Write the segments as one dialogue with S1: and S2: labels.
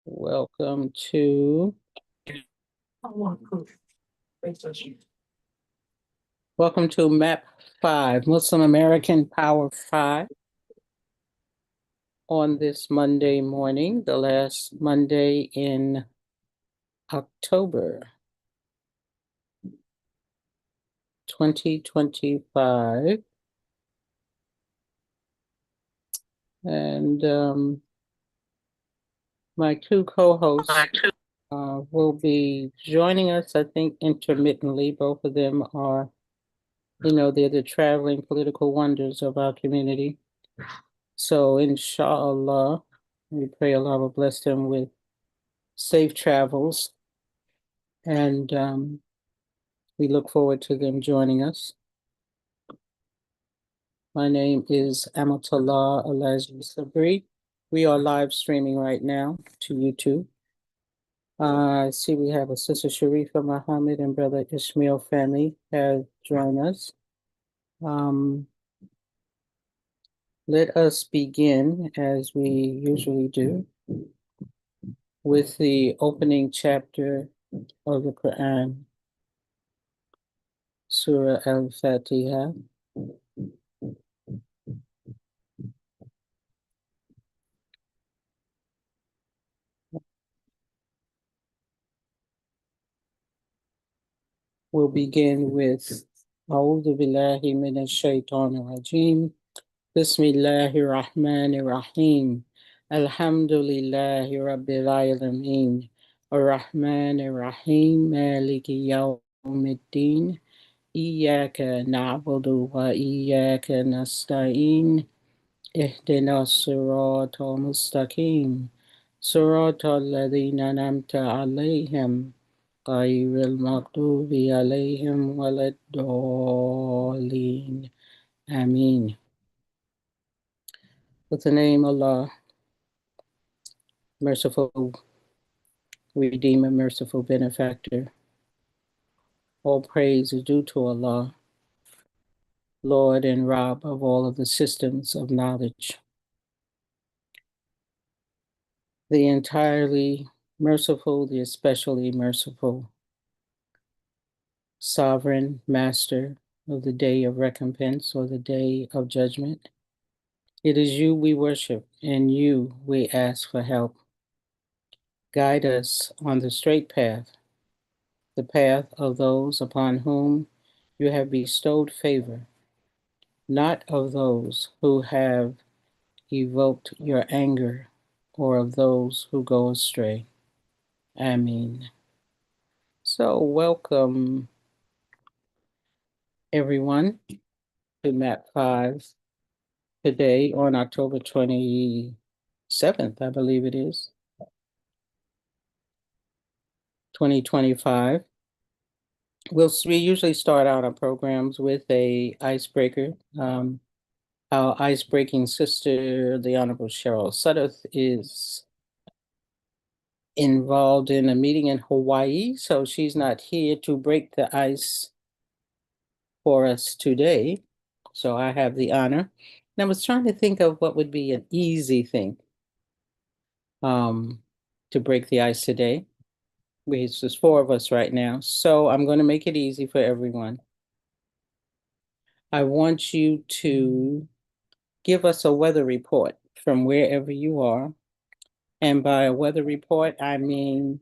S1: Welcome to MAP5, Muslim American Power 5, on this Monday morning, the last Monday in October 2025. And my two co-hosts will be joining us, I think, intermittently. Both of them are, they're the traveling political wonders of our community. So, inshallah, we pray Allah will bless them with safe travels. And we look forward to them joining us. My name is Amatullah Alaji-Sabrie. We are live streaming right now to YouTube. I see we have a Sister Sharifa Muhammad and Brother Ishmael family have joined us. Let us begin, as we usually do, with the opening chapter of the Quran, Surah Al-Fatiha. We'll begin with A'udhu Billahi Minash Shaitanir Rajim. Bismillahir Rahmanir Rahim. Alhamdulillahi Rabbil Alamin. Ar-Rahmanir Rahim. Maliki Yawmiddin. Iyyaka na'budu wa iyyaka nasta'in. Ihdina as-siratal mustaqim. Siratal ladhina an'amta alayhim. غير المغضوب عليهم ولا الضالين. Ameen. With the name of Allah, merciful Redeemer, merciful Benefactor, all praise is due to Allah, Lord and Rabb of all of the systems of knowledge, the entirely merciful, the especially merciful, sovereign master of the day of recompense or the day of judgment. It is you we worship, and you we ask for help. Guide us on the straight path, the path of those upon whom you have bestowed favor, not of those who have evoked your anger or of those who go astray. Ameen. So welcome everyone to MAP5 today on October 27th, I believe it is, 2025. We usually start out our programs with a icebreaker. Our ice-breaking sister, the Honorable Cheryl Sudduth, is involved in a meeting in Hawaii, so she's not here to break the ice for us today. So I have the honor. And I was trying to think of what would be an easy thing to break the ice today. It's just four of us right now, so I'm going to make it easy for everyone. I want you to give us a weather report from wherever you are. And by a weather report, I mean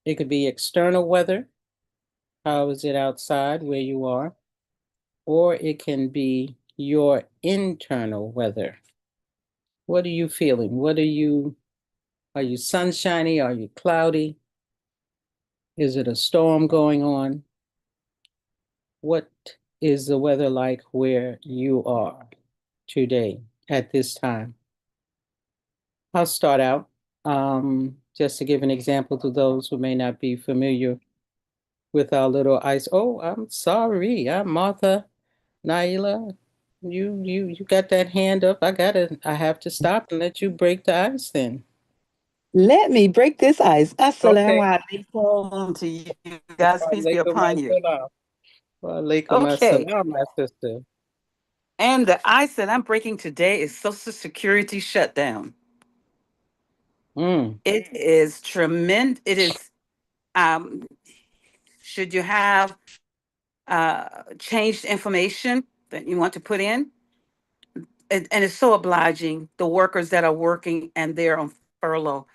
S1: it could be external weather. How is it outside where you are? Or it can be your internal weather. What are you feeling? Are you sunshiny? Are you cloudy? Is it a storm going on? What is the weather like where you are today at this time? I'll start out just to give an example to those who may not be familiar with our little ice. Oh, I'm sorry. I'm Martha. Naila, you got that hand up. I have to stop and let you break the ice then.
S2: Let me break this ice.
S1: Okay.
S2: Assalamu alaikum to you guys. Peace be upon you.
S1: Wa alaikum
S2: Okay.
S1: assalam, my sister.
S2: And the ice that I'm breaking today is Social Security shutdown.
S1: Mm.
S2: It is tremendous. It is, um, should you have changed information that you want to put in, and it's so obliging. The workers that are working and they're on furlough,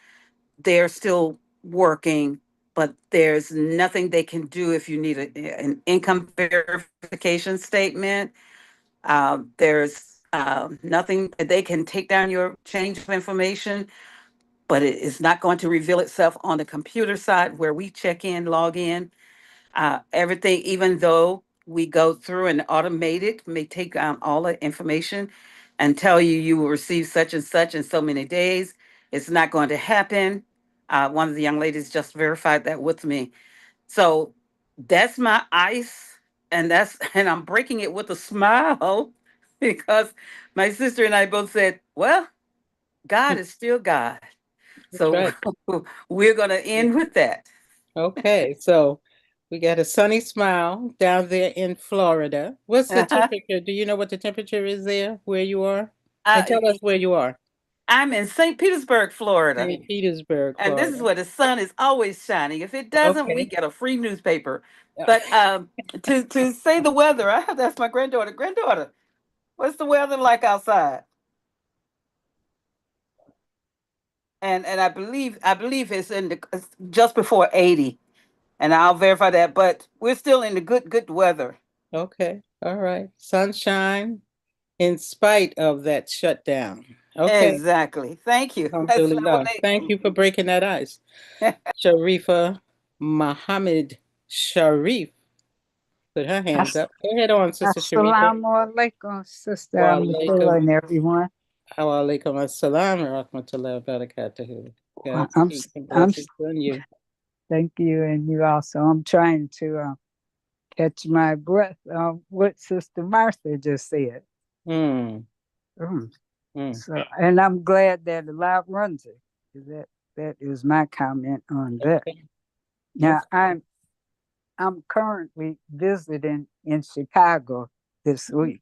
S2: they're still working, but there's nothing they can do if you need an income verification statement. There's nothing that they can take down your change of information, but it is not going to reveal itself on the computer side where we check in, log in. Everything, even though we go through and automate it, may take all the information and tell you you will receive such and such in so many days. It's not going to happen. One of the young ladies just verified that with me. So that's my ice, and that's and I'm breaking it with a smile because my sister and I both said, "Well, God is still God."
S1: That's
S2: So
S1: right.
S2: we're going to end with that.
S1: Okay, so we got a sunny smile down there in Florida. What's the
S2: Uh,
S1: temperature? Do you know what the temperature is there where you are? And tell us where you are.
S2: I'm in St. Petersburg, Florida,
S1: St. Petersburg,
S2: and this is
S1: Florida.
S2: where the sun is always shining. If it doesn't, we
S1: Okay.
S2: get a free newspaper.
S1: Yeah.
S2: But to say the weather, I have to ask my granddaughter. Granddaughter, what's the weather like outside? And I believe it's just before 80, and I'll verify that. But we're still in the good weather.
S1: Okay. All right. Sunshine in spite of that shutdown. Okay.
S2: Exactly. Thank you. Assalamu
S1: Alhamdulillah. Thank
S2: alaikum.
S1: you for breaking that ice. Sharifa Muhammad Sharif put her hands
S3: As-
S1: up. Go ahead on, Sister Sharifa.
S3: Assalamu alaikum, Sister
S1: Wa
S3: Amatullah
S1: alaikum.
S3: and everyone.
S1: Wa alaikum assalam wa rahmatullahi wa barakatuhu.
S3: Well,
S1: God's peace and blessings on you.
S3: thank you, and you also. I'm trying to catch my breath on what Sister Martha just said.
S1: Mm,
S3: Mm.
S1: mm.
S3: So, and I'm glad that the live runs it. That is my comment on that.
S1: Okay.
S3: Now,
S1: Okay.
S3: I'm currently visiting in Chicago this week.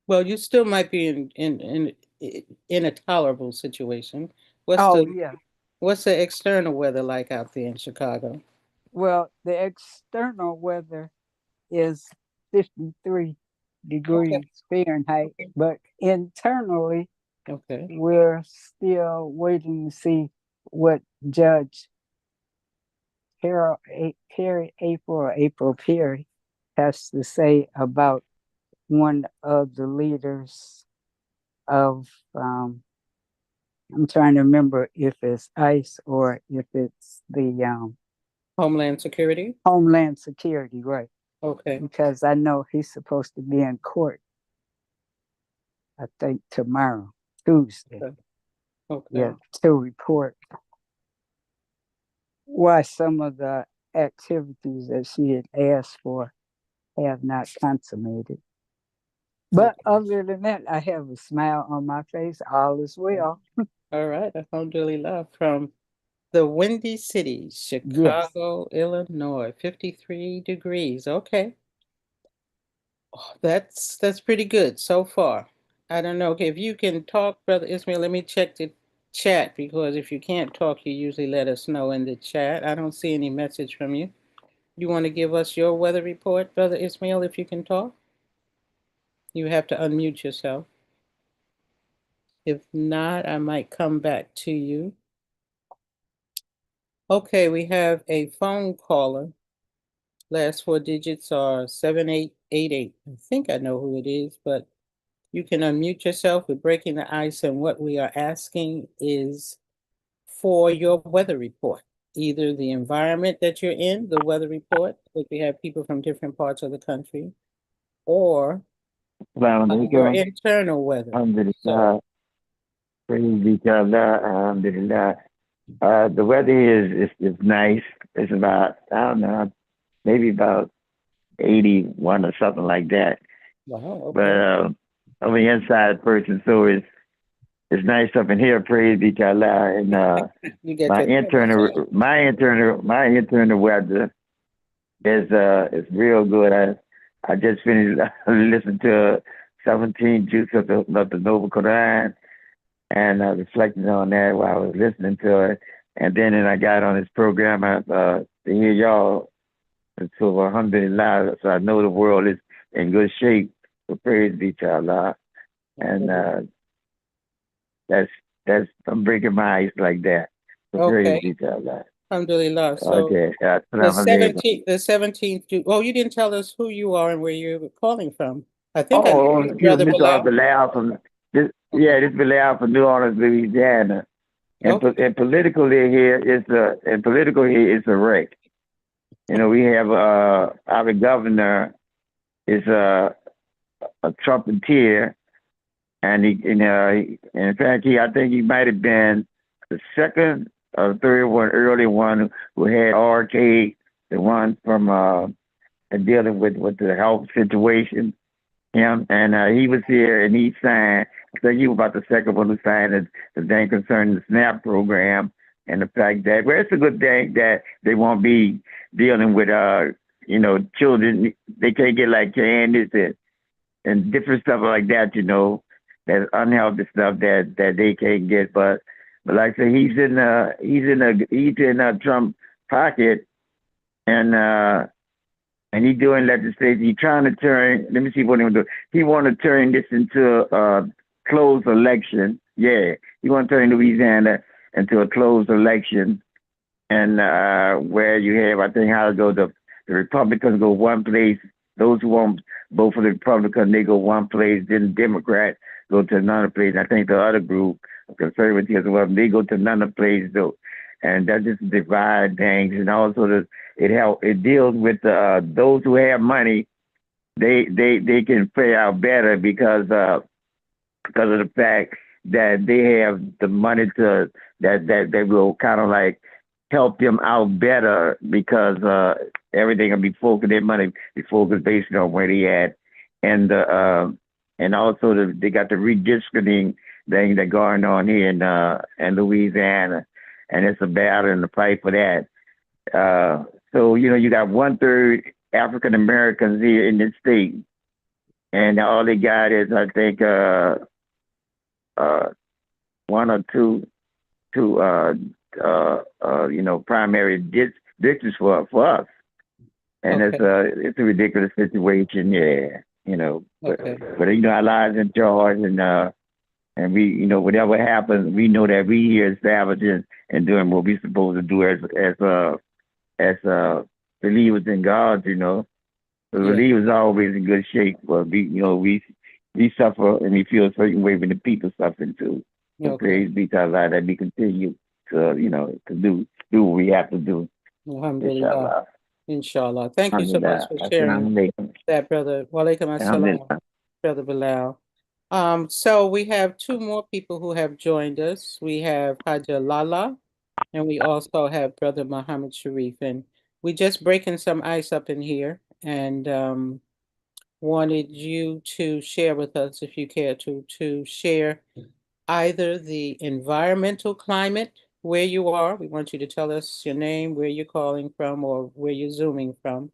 S1: Well, you still might be in a tolerable situation. What's
S3: Oh
S1: the
S3: yeah.
S1: what's the external weather like out there in Chicago?
S3: Well, the external weather is 53
S1: Okay.
S3: degrees Fahrenheit,
S1: Okay.
S3: but internally,
S1: Okay.
S3: we're still waiting to see what Judge Perry April Perry has to say about one of the leaders of, I'm trying to remember if it's ICE or if it's the
S1: Homeland Security?
S3: Homeland Security, right?
S1: Okay.
S3: Because I know he's supposed to be in court, I think tomorrow, Tuesday.
S1: Okay. Okay.
S3: Yeah, to report why some of the activities that she had asked for have not consummated. But
S1: Okay.
S3: other than that, I have a smile on my face. All is well.
S1: All right. Alhamdulillah. From the Windy City,
S3: Yes.
S1: Chicago, Illinois, 53 degrees. Okay. Oh, that's pretty good so far. I don't know. Okay, if you can talk, Brother Ismail, let me check the chat because if you can't talk, you usually let us know in the chat. I don't see any message from you. You want to give us your weather report, Brother Ismail, if you can talk? You have to unmute yourself. If not, I might come back to you. Okay, we have a phone caller. Last four digits are 7888. I think I know who it is, but you can unmute yourself. We're breaking the ice, and what we are asking is for your weather report, either the environment that you're in, the weather report, if we have people from different parts of the country, or your
S4: Assalamualaikum.
S1: internal weather. So,
S4: Alhamdulillah. Praise be to Allah. Alhamdulillah. The weather is nice. It's about, I don't know, maybe about 81 or something like that.
S1: wow,
S4: But
S1: okay.
S4: I'm an inside person, so it's nice up in here. Praise be to Allah. And
S1: You get
S4: my
S1: your
S4: internal
S1: temperature.
S4: my internal weather is real good. I just finished listening to 17 Juice of the Noble Quran. and reflecting on that while I was listening to it. And then I got on this program to hear y'all. And so alhamdulillah, so I know the world is in good shape. So praise be to Allah. And that's I'm breaking my ice like that. So praise be
S1: Okay.
S4: to Allah.
S1: Alhamdulillah. So
S4: Okay.
S1: the
S4: Assalamu alaikum.
S1: 17th, oh, you didn't tell us who you are and where you're calling from. I think I know
S4: Oh,
S1: you,
S4: excuse
S1: Brother
S4: me,
S1: Bilal.
S4: Bilal from this.
S1: Okay.
S4: Yeah, this Bilal from New Orleans, Louisiana.
S1: Okay.
S4: And politically here it's a wreck. You know, we have our governor is a trumpeter, and in fact, I think he might have been the second or third one, early one who had RK, the one from dealing with the health situation. Him and he was here and he signed. I think he was about the second one who signed the thing concerning the SNAP program and the fact that well, it's a good thing that they won't be dealing with children. They can't get like candies and different stuff like that. That unhealthy stuff that they can't get. But like I said, he's in Trump pocket and he doing legislation. He trying to turn. Let me see what he want to do. He want to turn this into a closed election. Yeah, he want to turn Louisiana into a closed election, and where you have, I think, how it go. The Republicans go one place. Those who won't vote for the Republican, they go one place. Then the Democrats go to another place. I think the other group, conservatives, well, they go to another place though, and that just divide things. And also, it deals with those who have money. They can fare out better because of the fact that they have the money that will kind of like help them out better because everything will be focused, their money be focused based on where they at, and also they got the redistricting thing that going on here in Louisiana, and it's a battle and a fight for that. So you got 1/3 African Americans here in this state, and all they got is I think uh, one or two primary districts for us, and
S1: Okay.
S4: it's a ridiculous situation. Yeah,
S1: Okay.
S4: but our lives in charge, and we whatever happens, we know that we here establishing and doing what we supposed to do as believers in God. The
S1: Yeah.
S4: believers are always in good shape, but we suffer and we feel a certain way when the people suffering too. So
S1: Okay.
S4: praise be to Allah that we continue to to do what we have to do.
S1: Alhamdulillah.
S4: Inshallah.
S1: Inshallah. Thank you so much
S4: Alhamdulillah.
S1: for sharing
S4: Assalamu alaikum.
S1: that, Brother. Walaikum assalam,
S4: Alhamdulillah.
S1: Brother Bilal. So we have two more people who have joined us. We have Haja Lala, and we also have Brother Muhammad Sharif. And we just breaking some ice up in here and wanted you to share with us, if you care to share either the environmental climate where you are. We want you to tell us your name, where you're calling from, or where you're zooming from.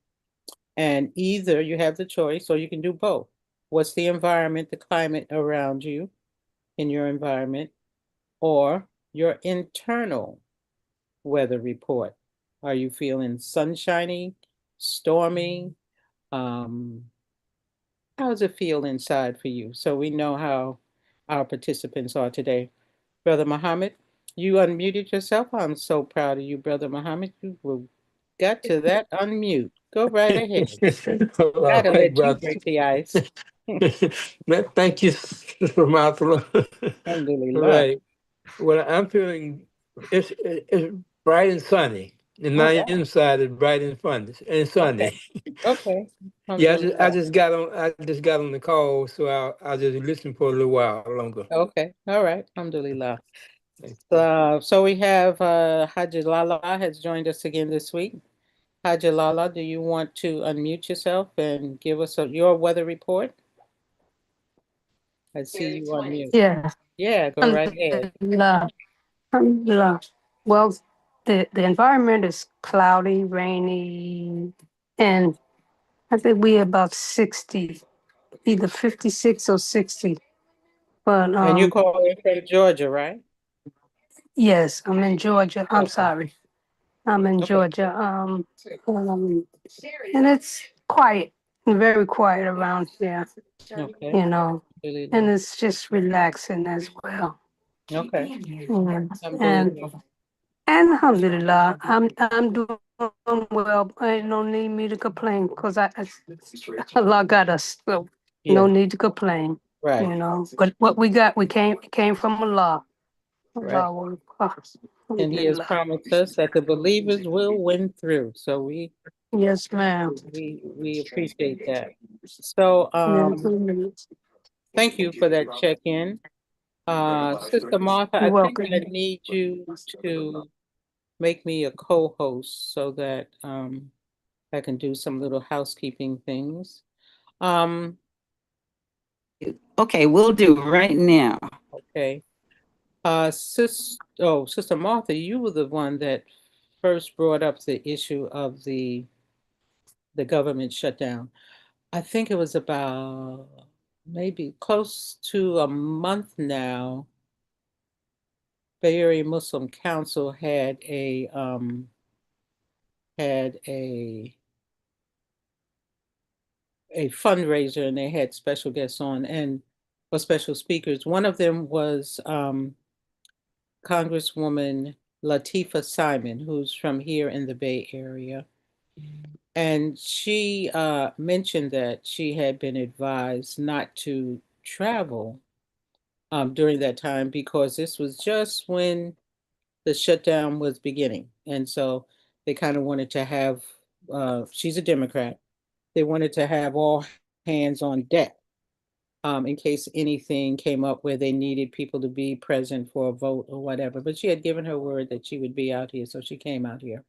S1: And either you have the choice or you can do both. What's the environment, the climate around you in your environment, or your internal weather report? Are you feeling sunshiny, stormy? Um, how does it feel inside for you? So we know how our participants are today. Brother Muhammad, you unmuted yourself. I'm so proud of you, Brother Muhammad. Got to that unmute. Go right ahead.
S5: All
S1: Gotta
S5: right,
S1: let you
S5: brother.
S1: break the ice.
S5: Thank you, Amatullah. All
S1: Alhamdulillah.
S5: right. Well, I'm feeling it's bright and sunny, and
S1: Oh,
S5: my
S1: wow.
S5: inside is bright and fun and
S1: Okay.
S5: sunny.
S1: Okay.
S5: Yeah, I
S1: Alhamdulillah.
S5: just got on the call, so I'll just listen for a little while longer.
S1: Okay. All right. Alhamdulillah.
S5: Thank you.
S1: So we have Haji Lala has joined us again this week. Haji Lala, do you want to unmute yourself and give us your weather report? I see you on mute.
S6: Yeah.
S1: Yeah, go right ahead.
S6: Alhamdulillah. Alhamdulillah. Well, the environment is cloudy, rainy, and I think we about 60, either 56 or 60. But
S1: And you're calling from Georgia, right?
S6: yes, I'm in Georgia. I'm
S1: Okay.
S6: sorry. I'm in
S1: Okay.
S6: Georgia. And it's quiet, very quiet around here,
S1: Okay.
S6: you know,
S1: Really
S6: and
S1: nice.
S6: it's just relaxing as well.
S1: Okay.
S6: And
S1: Alhamdulillah.
S6: and alhamdulillah, I'm doing well. Ain't no need me to complain because Allah got us, so no
S1: Yeah.
S6: need to complain,
S1: Right.
S6: you know. But what we got, we came from Allah.
S1: Right.
S6: Allah,
S1: And he has
S6: alhamdulillah.
S1: promised us that the believers will win through. So
S6: Yes, ma'am.
S1: we appreciate that. So
S6: You're
S1: thank you for that check-in. Sister Martha, I think
S6: welcome.
S1: I need you to make me a co-host so that I can do some little housekeeping things. Um,
S2: Okay, we'll do right now.
S1: okay. Sister Martha, you were the one that first brought up the issue of the government shutdown. I think it was about maybe close to a month now. Bay Area Muslim Council had a fundraiser and they had special guests on and or special speakers. One of them was Congresswoman Latifah Simon, who's from here in the Bay Area. And she mentioned that she had been advised not to travel during that time because this was just when the shutdown was beginning. And so they kind of wanted to have, she's a Democrat, they wanted to have all hands on deck in case anything came up where they needed people to be present for a vote or whatever. But she had given her word that she would be out here, so she came out here.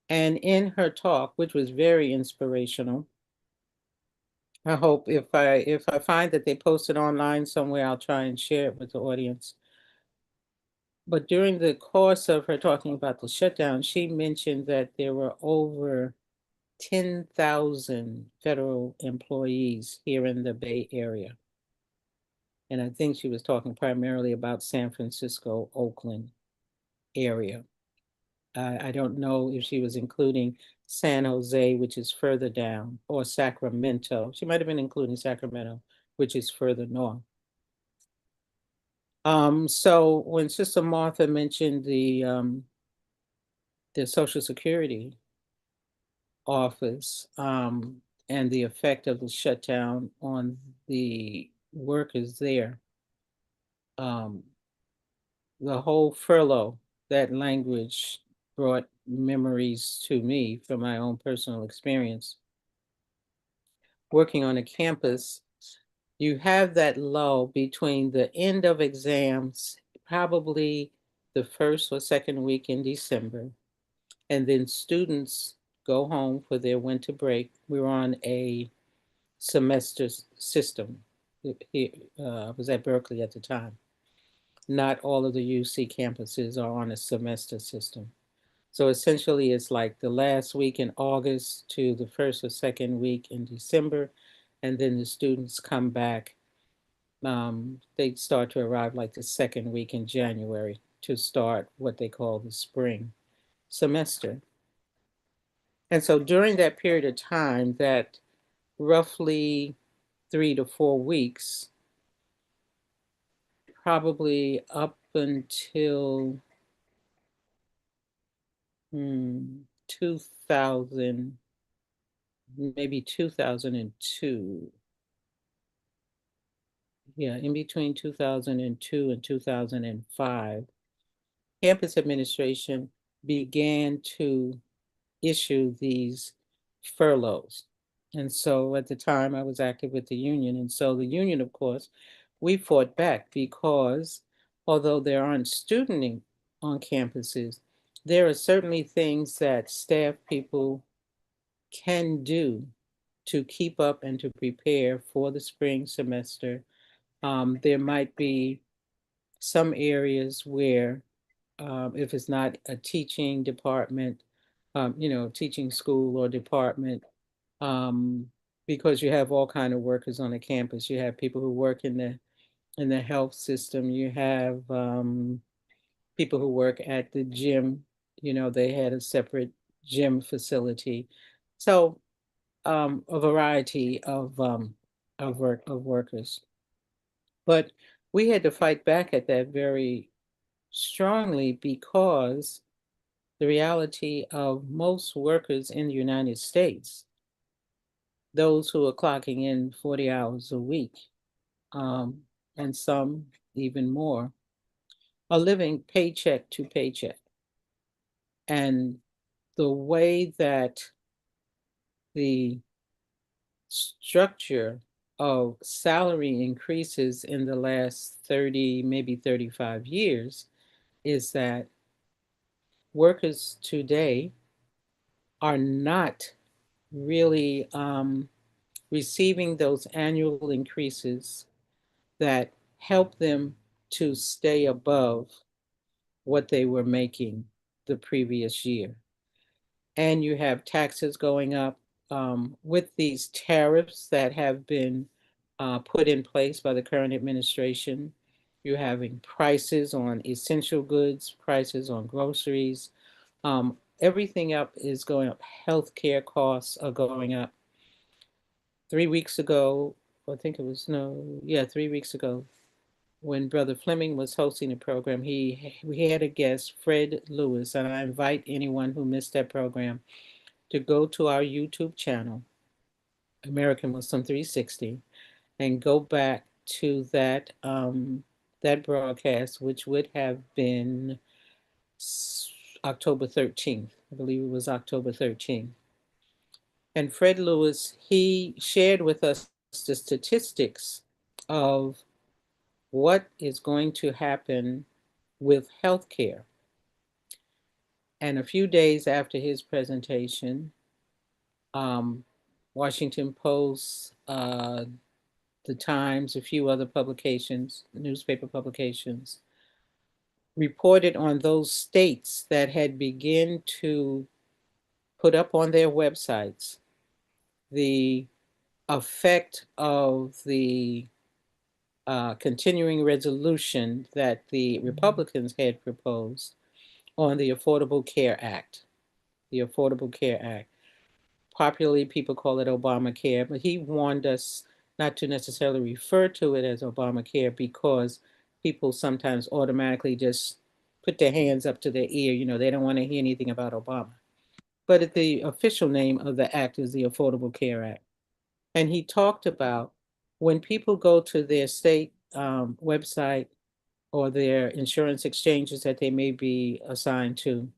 S1: And in her talk, which was very inspirational, I hope if I find that they posted online somewhere, I'll try and share it with the audience. But during the course of her talking about the shutdown, she mentioned that there were over 10,000 federal employees here in the Bay Area. And I think she was talking primarily about San Francisco, Oakland area. I don't know if she was including San Jose, which is further down, or Sacramento. She might have been including Sacramento, which is further north. So when Sister Martha mentioned the Social Security office and the effect of the shutdown on the workers there, um, the whole furlough, that language brought memories to me from my own personal experience. Working on a campus, you have that lull between the end of exams, probably the first or second week in December, and then students go home for their winter break. We're on a semester system. I was at Berkeley at the time. Not all of the UC campuses are on a semester system. So essentially, it's like the last week in August to the first or second week in December, and then the students come back. They start to arrive like the second week in January to start what they call the spring semester. And so during that period of time, that roughly 3 to 4 weeks, probably up until 2000, maybe 2002. Yeah, in between 2002 and 2005, campus administration began to issue these furloughs. And so at the time I was active with the union. And so the union, of course, we fought back because although there aren't students on campuses, there are certainly things that staff people can do to keep up and to prepare for the spring semester. There might be some areas where if it's not a teaching department, teaching school or department, um, because you have all kind of workers on the campus. You have people who work in the in the health system. You have people who work at the gym. They had a separate gym facility. So a variety of workers. But we had to fight back at that very strongly because the reality of most workers in the United States, those who are clocking in 40 hours a week, um, and some even more, are living paycheck to paycheck. And the way that the structure of salary increases in the last 30, maybe 35 years is that workers today are not really receiving those annual increases that help them to stay above what they were making the previous year. And you have taxes going up with these tariffs that have been put in place by the current administration. You're having prices on essential goods, prices on groceries. Everything up is going up. Healthcare costs are going up. 3 weeks ago, I think it was, no, yeah, 3 weeks ago, when Brother Fleming was hosting the program, we had a guest, Fred Lewis, and I invite anyone who missed that program to go to our YouTube channel, American Muslim 360, and go back to that broadcast, which would have been October 13th. I believe it was October 13th. And Fred Lewis, he shared with us the statistics of what is going to happen with healthcare. And a few days after his presentation, um, Washington Post, the Times, a few other publications, newspaper publications, reported on those states that had begun to put up on their websites the effect of the continuing resolution that the Republicans had proposed on the Affordable Care Act. The Affordable Care Act. Popularly, people call it Obamacare, but he warned us not to necessarily refer to it as Obamacare because people sometimes automatically just put their hands up to their ear. They don't want to hear anything about Obama. But the official name of the act is the Affordable Care Act. And he talked about when people go to their state website or their insurance exchanges that they may be assigned to,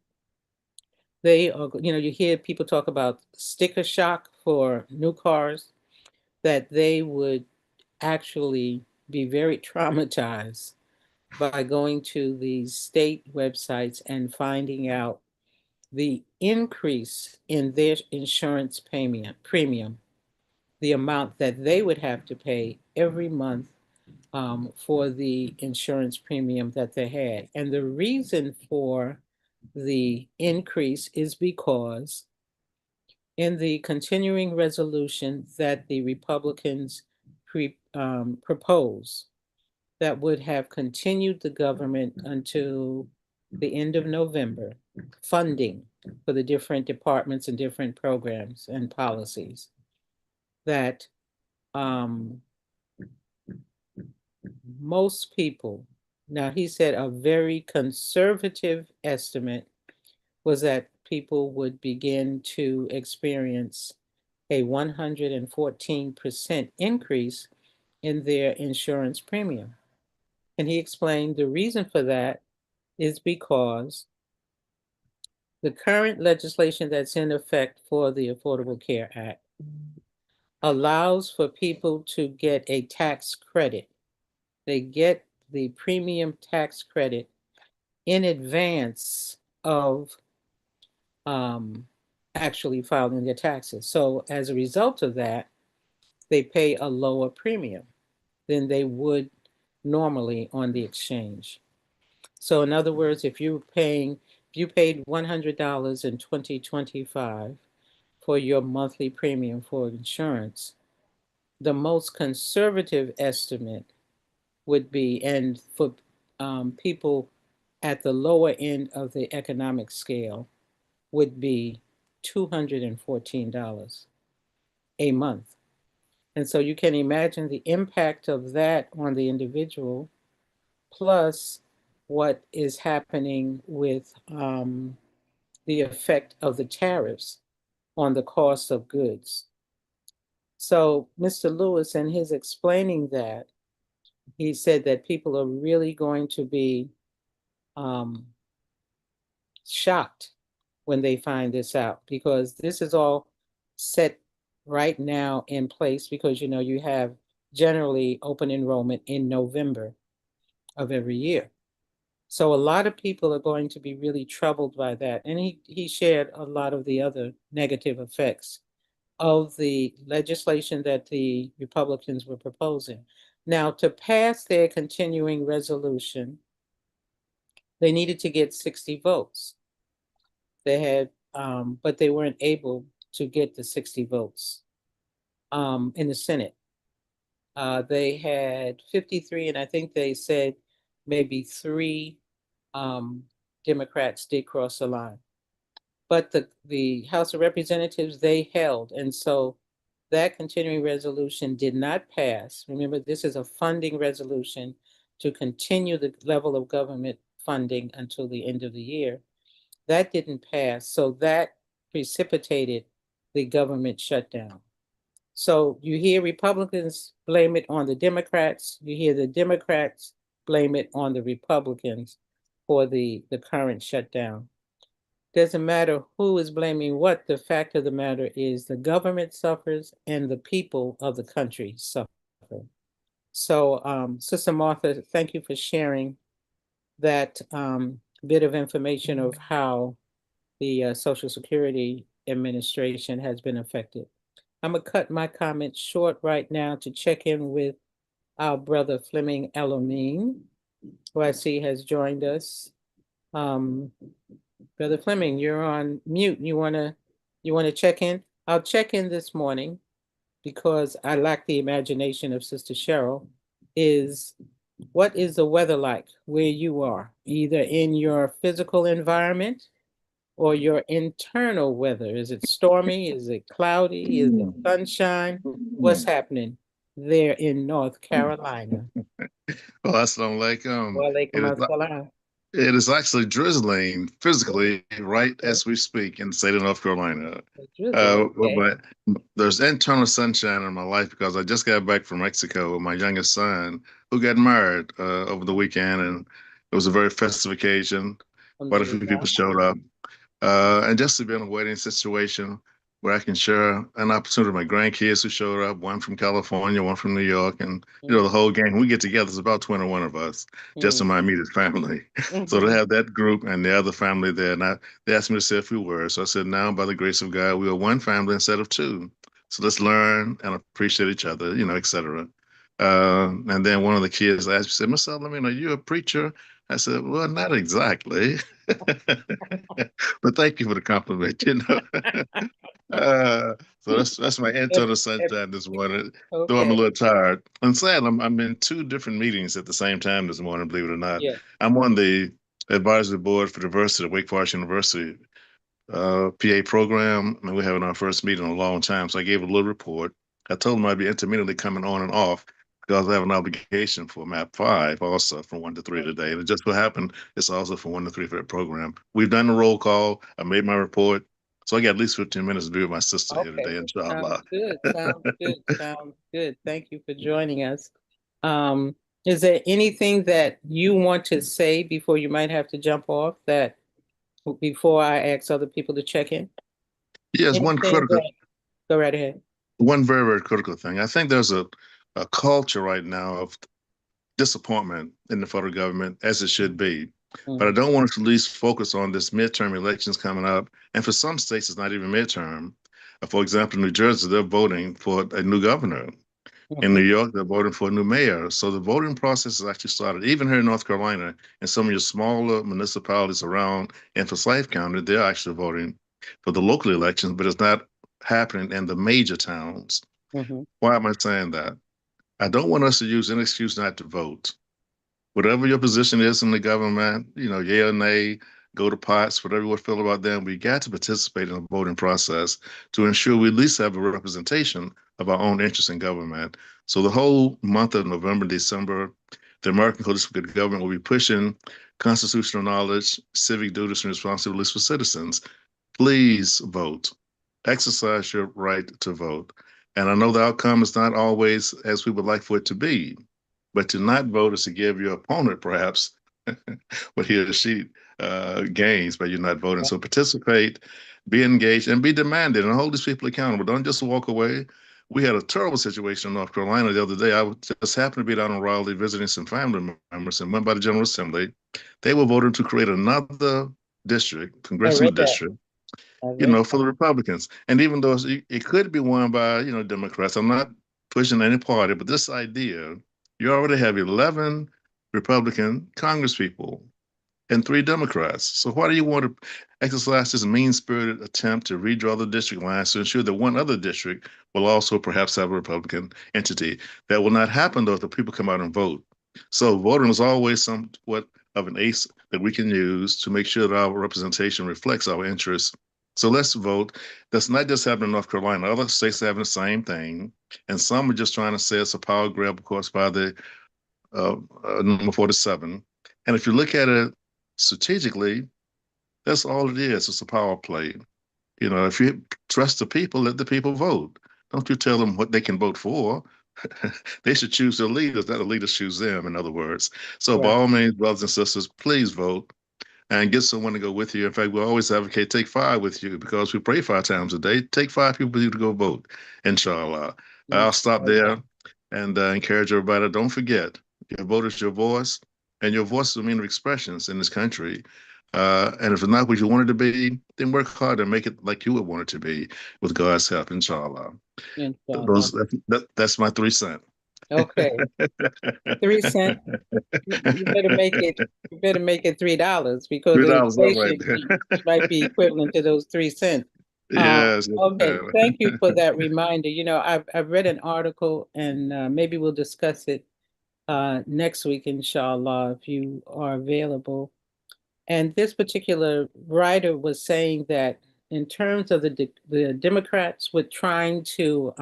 S1: they are, you hear people talk about sticker shock for new cars, that they would actually be very traumatized by going to these state websites and finding out the increase in their insurance premium, the amount that they would have to pay every month for the insurance premium that they had. And the reason for the increase is because in the continuing resolution that the Republicans propose that would have continued the government until the end of November, funding for the different departments and different programs and policies, that um, most people, now he said a very conservative estimate was that people would begin to experience a 114% increase in their insurance premium. And he explained the reason for that is because the current legislation that's in effect for the Affordable Care Act allows for people to get a tax credit. They get the premium tax credit in advance of um, actually filing their taxes. So as a result of that, they pay a lower premium than they would normally on the exchange. So in other words, if you paid $100 in 2025 for your monthly premium for insurance, the most conservative estimate would be, and for people at the lower end of the economic scale, would be $214 a month. And so you can imagine the impact of that on the individual, plus what is happening with the effect of the tariffs on the cost of goods. So Mr. Lewis, in his explaining that, he said that people are really going to be um, shocked when they find this out, because this is all set right now in place, because you have generally open enrollment in November of every year. So a lot of people are going to be really troubled by that. And he shared a lot of the other negative effects of the legislation that the Republicans were proposing. Now, to pass their continuing resolution, they needed to get 60 votes. They had, but they weren't able to get the 60 votes in the Senate. They had 53, and I think they said maybe three Democrats did cross the line. But the House of Representatives, they held. And so that continuing resolution did not pass. Remember, this is a funding resolution to continue the level of government funding until the end of the year. That didn't pass. So that precipitated the government shutdown. So you hear Republicans blame it on the Democrats. You hear the Democrats blame it on the Republicans for the current shutdown. Doesn't matter who is blaming what, the fact of the matter is the government suffers and the people of the country suffer. So, Sister Martha, thank you for sharing that bit of information of how the Social Security Administration has been affected. I'm gonna cut my comments short right now to check in with our brother Fleming El-Amin, who I see has joined us. Brother Fleming, you're on mute. You wanna check in? I'll check in this morning because I lack the imagination of Sister Cheryl. What is the weather like where you are, either in your physical environment or your internal weather? Is it stormy? Is it cloudy? Is it sunshine? What's happening there in North Carolina?
S7: Well, assalamu alaikum.
S1: Walaikum assalam.
S7: It is actually drizzling physically right as we speak in the state of North Carolina.
S1: Okay.
S7: But there's internal sunshine in my life because I just got back from Mexico with my youngest son, who got married over the weekend, and it was a very festive occasion. Quite a few people showed up. And just to be in a wedding situation where I can share an opportunity with my grandkids who showed up, one from California, one from New York, and the whole gang. We get together, it's about 21 of us, just in my immediate family. So to have that group and the other family there, and they asked me to say a few words. So I said, now by the grace of God, we are one family instead of two. So let's learn and appreciate each other, et cetera. And then one of the kids asked me, said, Mr. El-Amin, are you a preacher? I said, well, not exactly. But thank you for the compliment, So that's my internal sunshine this morning, though I'm a little tired. I'm sad. I'm in two different meetings at the same time this morning, believe it or not.
S1: Yeah.
S7: I'm on the advisory board for diversity at Wake Forest University PA program, and we're having our first meeting in a long time. So I gave a little report. I told them I'd be intermittently coming on and off because I have an obligation for MAP5 also from 1 to 3 today. And it just so happened it's also from 1 to 3 for that program. We've done the roll call. I made my report. So I got at least 15 minutes to be with my sister here today, inshallah.
S1: Sounds good. Sounds good. Sounds good. Thank you for joining us. Is there anything that you want to say before you might have to jump off, that before I ask other people to check in?
S7: Yes,
S1: Go right ahead.
S7: One very, very critical thing. I think there's a culture right now of disappointment in the federal government, as it should be. But I don't want us to lose focus on this midterm elections coming up. And for some states, it's not even midterm. For example, New Jersey, they're voting for a new governor. In New York, they're voting for a new mayor. So the voting process has actually started. Even here in North Carolina, in some of your smaller municipalities around in Forsyth County, they're actually voting for the local elections, but it's not happening in the major towns. Why am I saying that? I don't want us to use an excuse not to vote. whatever your position is in the government, yay or nay, go to pots, whatever you feel about them, we got to participate in the voting process to ensure we at least have a representation of our own interests in government. So the whole month of November, December, the American Coalition for Good Government will be pushing constitutional knowledge, civic duties, and responsibilities for citizens. Please vote. Exercise your right to vote. And I know the outcome is not always as we would like for it to be, but to not vote is to give your opponent perhaps what he or she gains by you not voting. So participate, be engaged, and be demanded, and hold these people accountable. Don't just walk away. We had a terrible situation in North Carolina the other day. I just happened to be down in Raleigh visiting some family members and went by the General Assembly. They were voting to create another district, congressional district, for the Republicans. And even though it could be won by, Democrats, I'm not pushing any party, but this idea, you already have 11 Republican congresspeople and 3 Democrats. So why do you want to exercise this mean-spirited attempt to redraw the district lines to ensure that one other district will also perhaps have a Republican entity? That will not happen, though, if the people come out and vote. So voting is always somewhat of an ace that we can use to make sure that our representation reflects our interests. So let's vote. That's not just happening in North Carolina. Other states are having the same thing. And some are just trying to say it's a power grab, of course, by the number 47. And if you look at it strategically, that's all it is. It's a power play. If you trust the people, let the people vote. Don't you tell them what they can vote for. They should choose their leaders, not the leaders choose them, in other words. So by all means, brothers and sisters, please vote and get someone to go with you. In fact, we always advocate take 5 with you because we pray 5 times a day. Take 5 people with you to go vote, inshallah. I'll stop there and encourage everybody. Don't forget, your vote is your voice, and your voice is a means of expressions in this country. And if it's not what you want it to be, then work hard and make it like you would want it to be with God's help, inshallah. That's my 3 cents.
S1: Okay. 3 cents. You better make it. You better make it $3 because the inflation might be equivalent to those 3 cents.
S7: Yes.
S1: Okay. Thank you for that reminder. I've read an article, and maybe we'll discuss it next week, inshallah, if you are available. And this particular writer was saying that in terms of the Democrats with trying to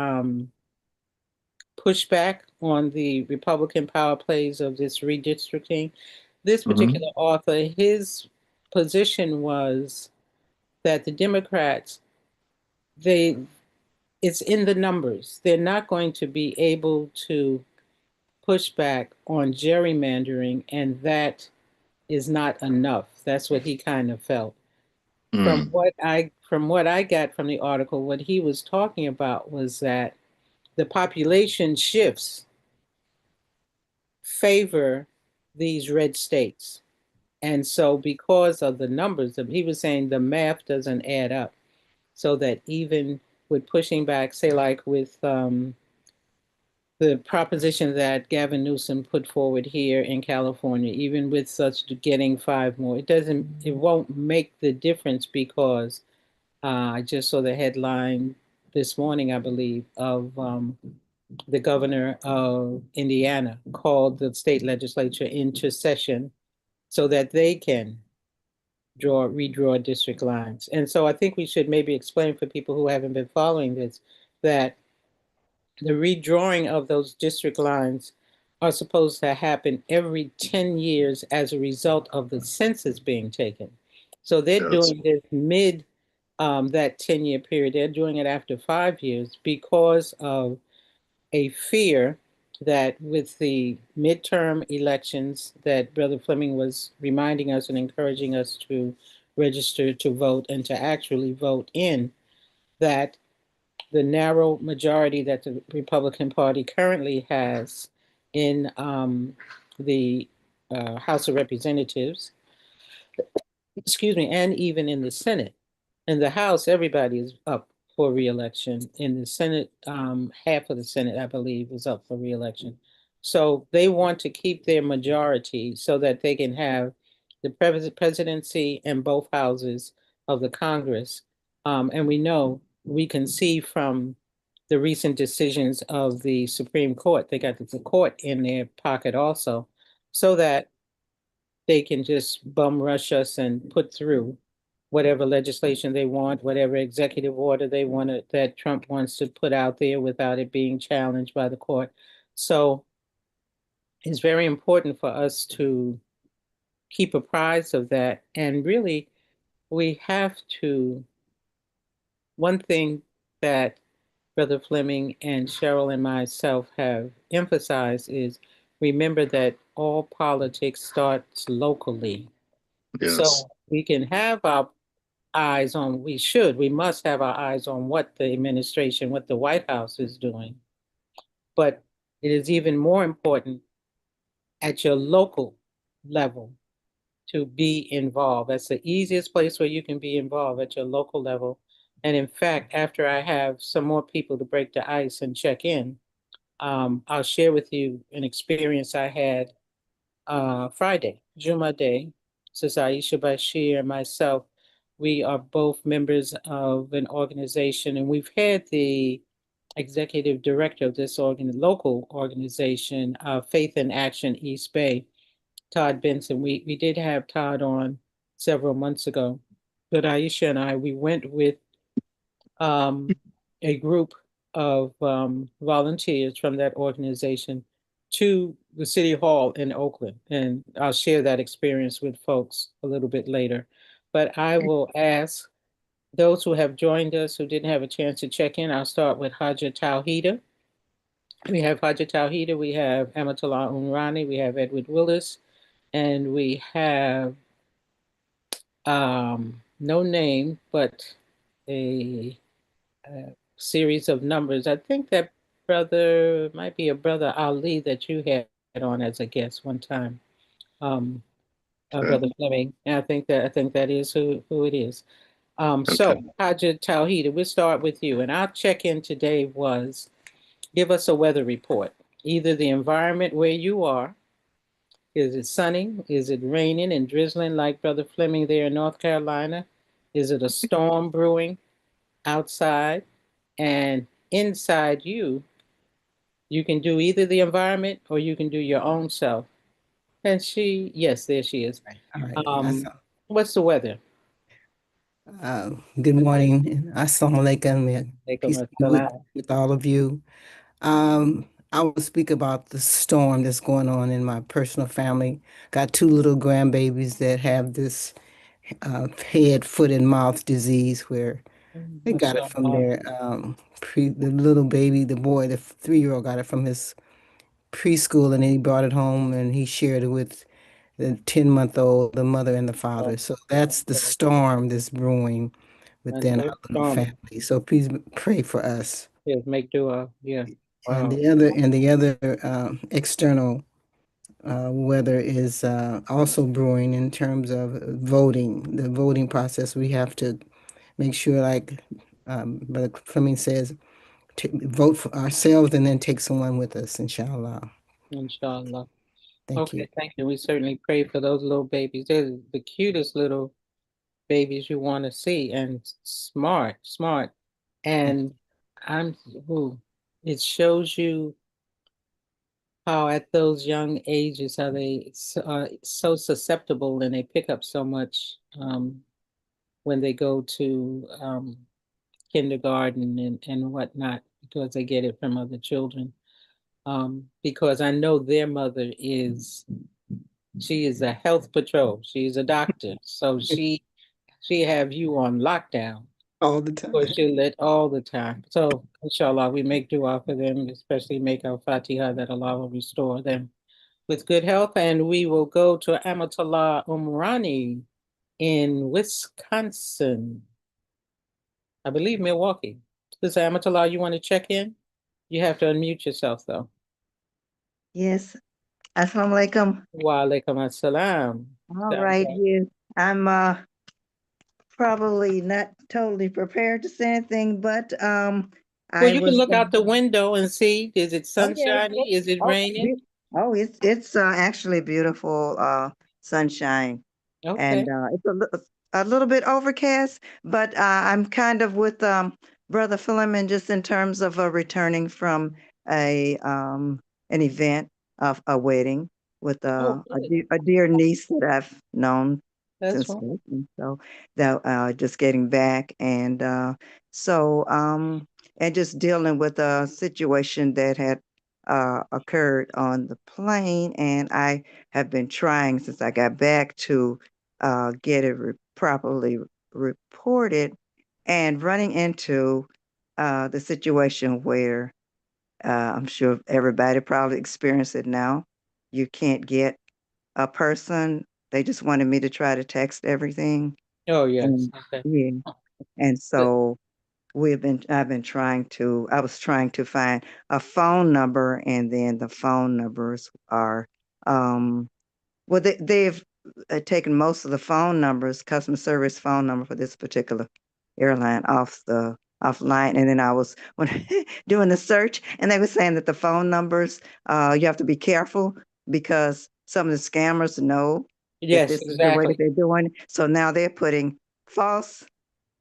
S1: push back on the Republican power plays of this redistricting, this particular author, his position was that the Democrats, it's in the numbers. They're not going to be able to push back on gerrymandering, and that is not enough. That's what he kind of felt. From what I got from the article, what he was talking about was that the population shifts favor these red states. And so because of the numbers, he was saying the math doesn't add up. So that even with pushing back, say like with the proposition that Gavin Newsom put forward here in California, even with such getting 5 more, it won't make the difference because I just saw the headline this morning, I believe, of the governor of Indiana called the state legislature into session so that they can redraw district lines. And so I think we should maybe explain for people who haven't been following this that the redrawing of those district lines are supposed to happen every 10 years as a result of the census being taken. So they're doing this mid that 10-year period. They're doing it after 5 years because of a fear that with the midterm elections that Brother Fleming was reminding us and encouraging us to register to vote and to actually vote in, that the narrow majority that the Republican Party currently has in the House of Representatives, excuse me, and even in the Senate. In the House, everybody is up for reelection. In the Senate, half of the Senate, I believe, is up for reelection. So they want to keep their majority so that they can have the presidency and both houses of the Congress. And we can see from the recent decisions of the Supreme Court, they got the court in their pocket also, so that they can just bum rush us and put through whatever legislation they want, whatever executive order they want that Trump wants to put out there without it being challenged by the court. So it's very important for us to keep apprised of that. And really, we have to, one thing that Brother Fleming and Cheryl and myself have emphasized is remember that all politics starts locally.
S7: Yes.
S1: So we can have our eyes on, we must have our eyes on what the administration, what the White House is doing. But it is even more important at your local level to be involved. That's the easiest place where you can be involved, at your local level. And in fact, after I have some more people to break the ice and check in, I'll share with you an experience I had Friday, Juma Day. Says Aisha Bashir and myself, we are both members of an organization, and we've had the executive director of this local organization, Faith in Action East Bay, Todd Benson. We did have Todd on several months ago, but Aisha and I, we went with um, a group of volunteers from that organization to the city hall in Oakland. And I'll share that experience with folks a little bit later. But I will ask those who have joined us who didn't have a chance to check in. I'll start with Haja Tawhida. We have Haja Tawhida, we have Amatullah Unrani, we have Edward Willis, and we have no name, but a series of numbers. I think that brother might be a brother Ali that you had on as a guest one time, Brother Fleming. And I think that is who it is. So
S7: Okay.
S1: Haja Tawhida, we'll start with you. And our check-in today was give us a weather report, either the environment where you are. Is it sunny? Is it raining and drizzling like Brother Fleming there in North Carolina? Is it a storm brewing outside? And inside you, you can do either the environment or you can do your own self. And yes, there she is.
S8: All right.
S1: What's the weather?
S8: Good morning. Assalamu alaikum. And
S1: Alaikum
S8: peace be
S1: assalam.
S8: with all of you. I will speak about the storm that's going on in my personal family. Got two little grandbabies that have this head, foot, and mouth disease where they got it from
S1: Mashallah.
S8: their the little baby, the boy, the 3-year-old got it from his preschool, and then he brought it home and he shared it with the 10-month-old, the mother and the father. So that's the storm that's brewing
S1: And
S8: within our little family. So please pray for us.
S1: yes, make dua. Yeah.
S8: And
S1: Wow.
S8: the other external weather is also brewing in terms of voting. The voting process, we have to make sure, like Brother Fleming says, vote for ourselves and then take someone with us, inshallah.
S1: Inshallah.
S8: Thank you.
S1: Okay, thank you. We certainly pray for those little babies. They're the cutest little babies you want to see, and smart, smart. And I'm who it shows you how at those young ages how they are so susceptible and they pick up so much when they go to kindergarten and whatnot because they get it from other children. Because I know their mother she is a health patrol. She's a doctor, so she have you on lockdown.
S8: All the time.
S1: Or she'll let all the time. So inshallah, we make dua for them, especially make our Fatiha that Allah will restore them with good health. And we will go to Amatullah Umrani in Wisconsin. I believe Milwaukee. This is Amatullah, you want to check in? You have to unmute yourself though.
S9: Yes. Assalamu alaikum.
S1: Wa alaikum assalam.
S9: All right, you. I'm probably not totally prepared to say anything, but
S1: Well,
S9: I
S1: you can
S9: was
S1: look out the window and see, is it
S9: oh yeah,
S1: sunshiny? Is it
S9: oh,
S1: raining?
S9: it's actually beautiful sunshine.
S1: Okay.
S9: And it's a little bit overcast, but I'm kind of with Brother Philemon just in terms of returning from an event of a wedding. with
S1: Oh,
S9: a,
S1: good.
S9: a dear niece that I've known
S1: That's
S9: since
S1: right.
S9: and so that just getting back and so and just dealing with a situation that had occurred on the plane, and I have been trying since I got back to get it properly reported, and running into the situation where I'm sure everybody probably experienced it now. You can't get a person. They just wanted me to try to text everything.
S1: Oh, yes.
S9: And
S1: Okay.
S9: yeah, and
S1: But-
S9: so I've been I was trying to find a phone number, and then the phone numbers are, well, they've taken most of the phone numbers, customer service phone number for this particular airline offline. And then I was when doing the search, and they were saying that the phone numbers, you have to be careful because some of the scammers know that
S1: Yes,
S9: this is the way that
S1: exactly.
S9: they're doing. So now they're putting false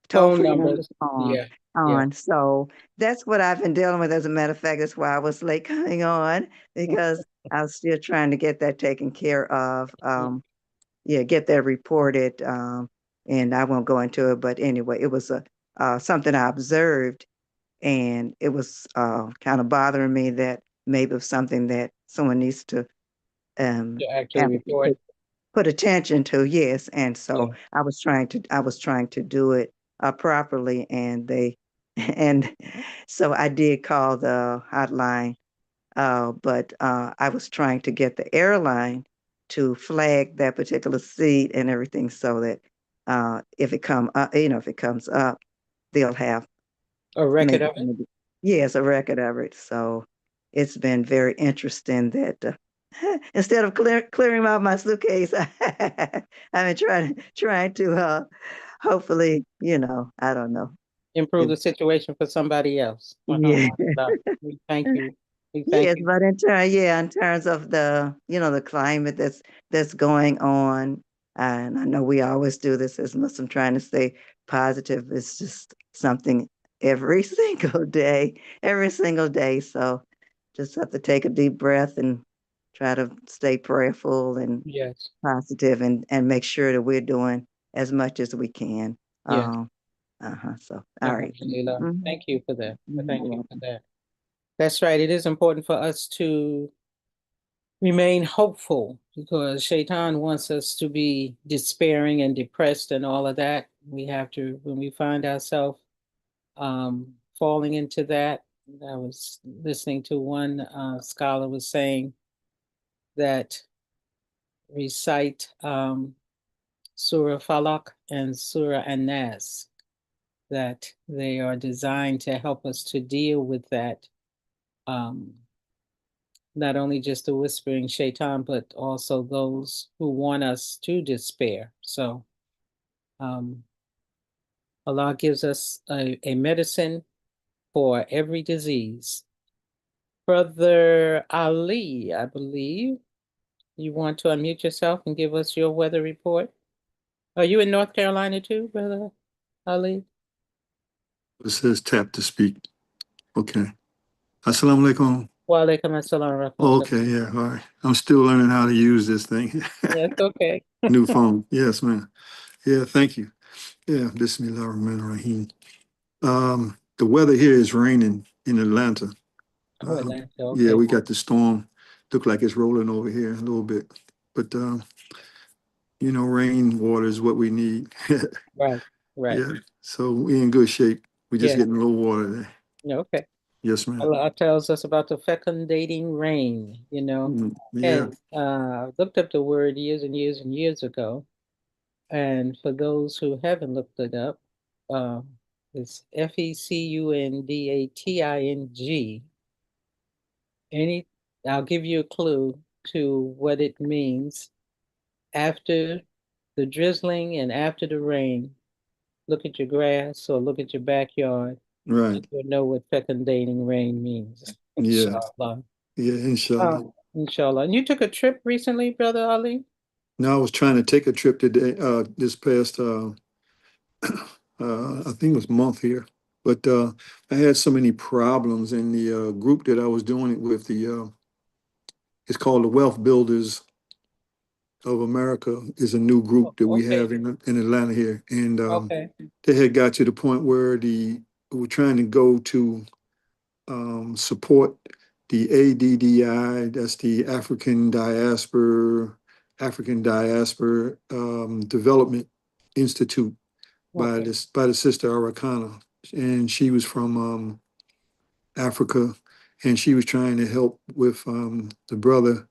S1: Phone
S9: toll-free numbers
S1: numbers. Yeah. Yeah.
S9: on. So that's what I've been dealing with. As a matter of fact, that's why I was late coming on, because I was still trying to get that taken care of. Yeah, get that reported. And I won't go into it, but anyway, it was a something I observed, and it was kind of bothering me that maybe it was something that someone needs to
S1: To actually
S9: have
S1: report.
S9: put attention to. Yes, and
S1: Yeah.
S9: so I was trying to do it properly, and they and so I did call the hotline, but I was trying to get the airline to flag that particular seat and everything, so that if it come up, if it comes up, they'll have
S1: A record
S9: maybe,
S1: of it?
S9: yes, a record of it. So it's been very interesting that instead of clearing out my suitcase, I've been trying to hopefully, I don't know.
S1: Improve
S9: If,
S1: the situation for somebody else.
S9: yeah.
S1: No, we thank you. We thank
S9: Yes,
S1: you.
S9: but in terms of the, the climate that's going on, and I know we always do this as Muslim, trying to stay positive. It's just something every every single day. So just have to take a deep breath and try to stay prayerful and
S1: Yes.
S9: positive, and make sure that we're doing as much as we can.
S1: Yes.
S9: So all right.
S1: Alhamdulillah.
S9: Mhm.
S1: Thank you for that.
S9: Mhm.
S1: Thank
S9: You're
S1: you for
S9: welcome.
S1: that. That's right. It is important for us to remain hopeful because Shaitan wants us to be despairing and depressed and all of that. We have to, when we find ourselves falling into that. I was listening to one scholar was saying that recite Surah Falak and Surah An-Nas, that they are designed to help us to deal with that. Um, not only just the whispering shaitan, but also those who want us to despair. So um, Allah gives us a medicine for every disease. Brother Ali, I believe you want to unmute yourself and give us your weather report. Are you in North Carolina too, Brother Ali?
S10: It says tap to speak. Okay. Assalamu alaikum.
S1: Wa alaikum assalam wa rahmatullah.
S10: Okay, yeah, all right. I'm still learning how to use this thing.
S1: That's okay.
S10: New phone. Yes, man. Yeah, thank you. Yeah, Bismillah ar-Rahman ar-Rahim. The weather here is raining in Atlanta.
S1: Oh, Atlanta,
S10: Yeah,
S1: okay.
S10: we got the storm. Look like it's rolling over here a little bit. But rain water is what we need.
S1: Right, right.
S10: Yeah. So we in good shape. We just
S1: Yeah,
S10: getting a little water there.
S1: yeah, okay.
S10: Yes, ma'am.
S1: Allah tells us about the fecundating rain,
S10: Yeah.
S1: and looked up the word years and years and years ago. And for those who haven't looked it up, uh, it's Fecundating. Any, I'll give you a clue to what it means. After the drizzling and after the rain, look at your grass or look at your backyard,
S10: Right.
S1: you'll know what fecundating rain means.
S10: Yeah.
S1: Inshallah.
S10: Yeah, inshallah.
S1: Inshallah. And you took a trip recently, Brother Ali?
S10: No, I was trying to take a trip today, this past, I think it was month here. But I had so many problems in the group that I was doing it with. It's called the Wealth Builders of America. Is a new group that we
S1: Okay,
S10: have in Atlanta here, and
S1: okay,
S10: they had got to the point where we're trying to go to support the ADDI, that's the African Diaspora Development Institute by
S1: okay,
S10: by the sister Arakana, and she was from Africa, and she was trying to help with the brother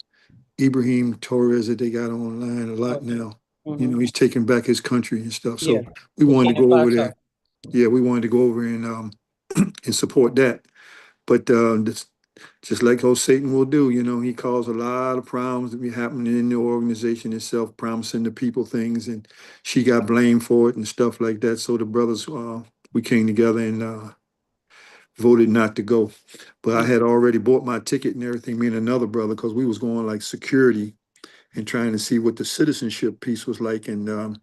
S10: Ibrahim Torres that they got online a lot
S1: okay.
S10: now. You know,
S1: Mm-hmm.
S10: he's taking back his country and stuff.
S1: Yeah,
S10: So we wanted to
S1: Burkina
S10: go over
S1: Faso.
S10: there. Yeah, we wanted to go over and and support that. But just like how Satan will do, you know, he caused a lot of problems to be happening in the organization itself, promising the people things, and she got blamed for it and stuff like that. So the brothers, we came together and voted not to go. But I
S1: Mm,
S10: had already bought my ticket and everything, me and another brother, because we was going like security and trying to see what the citizenship piece was like, and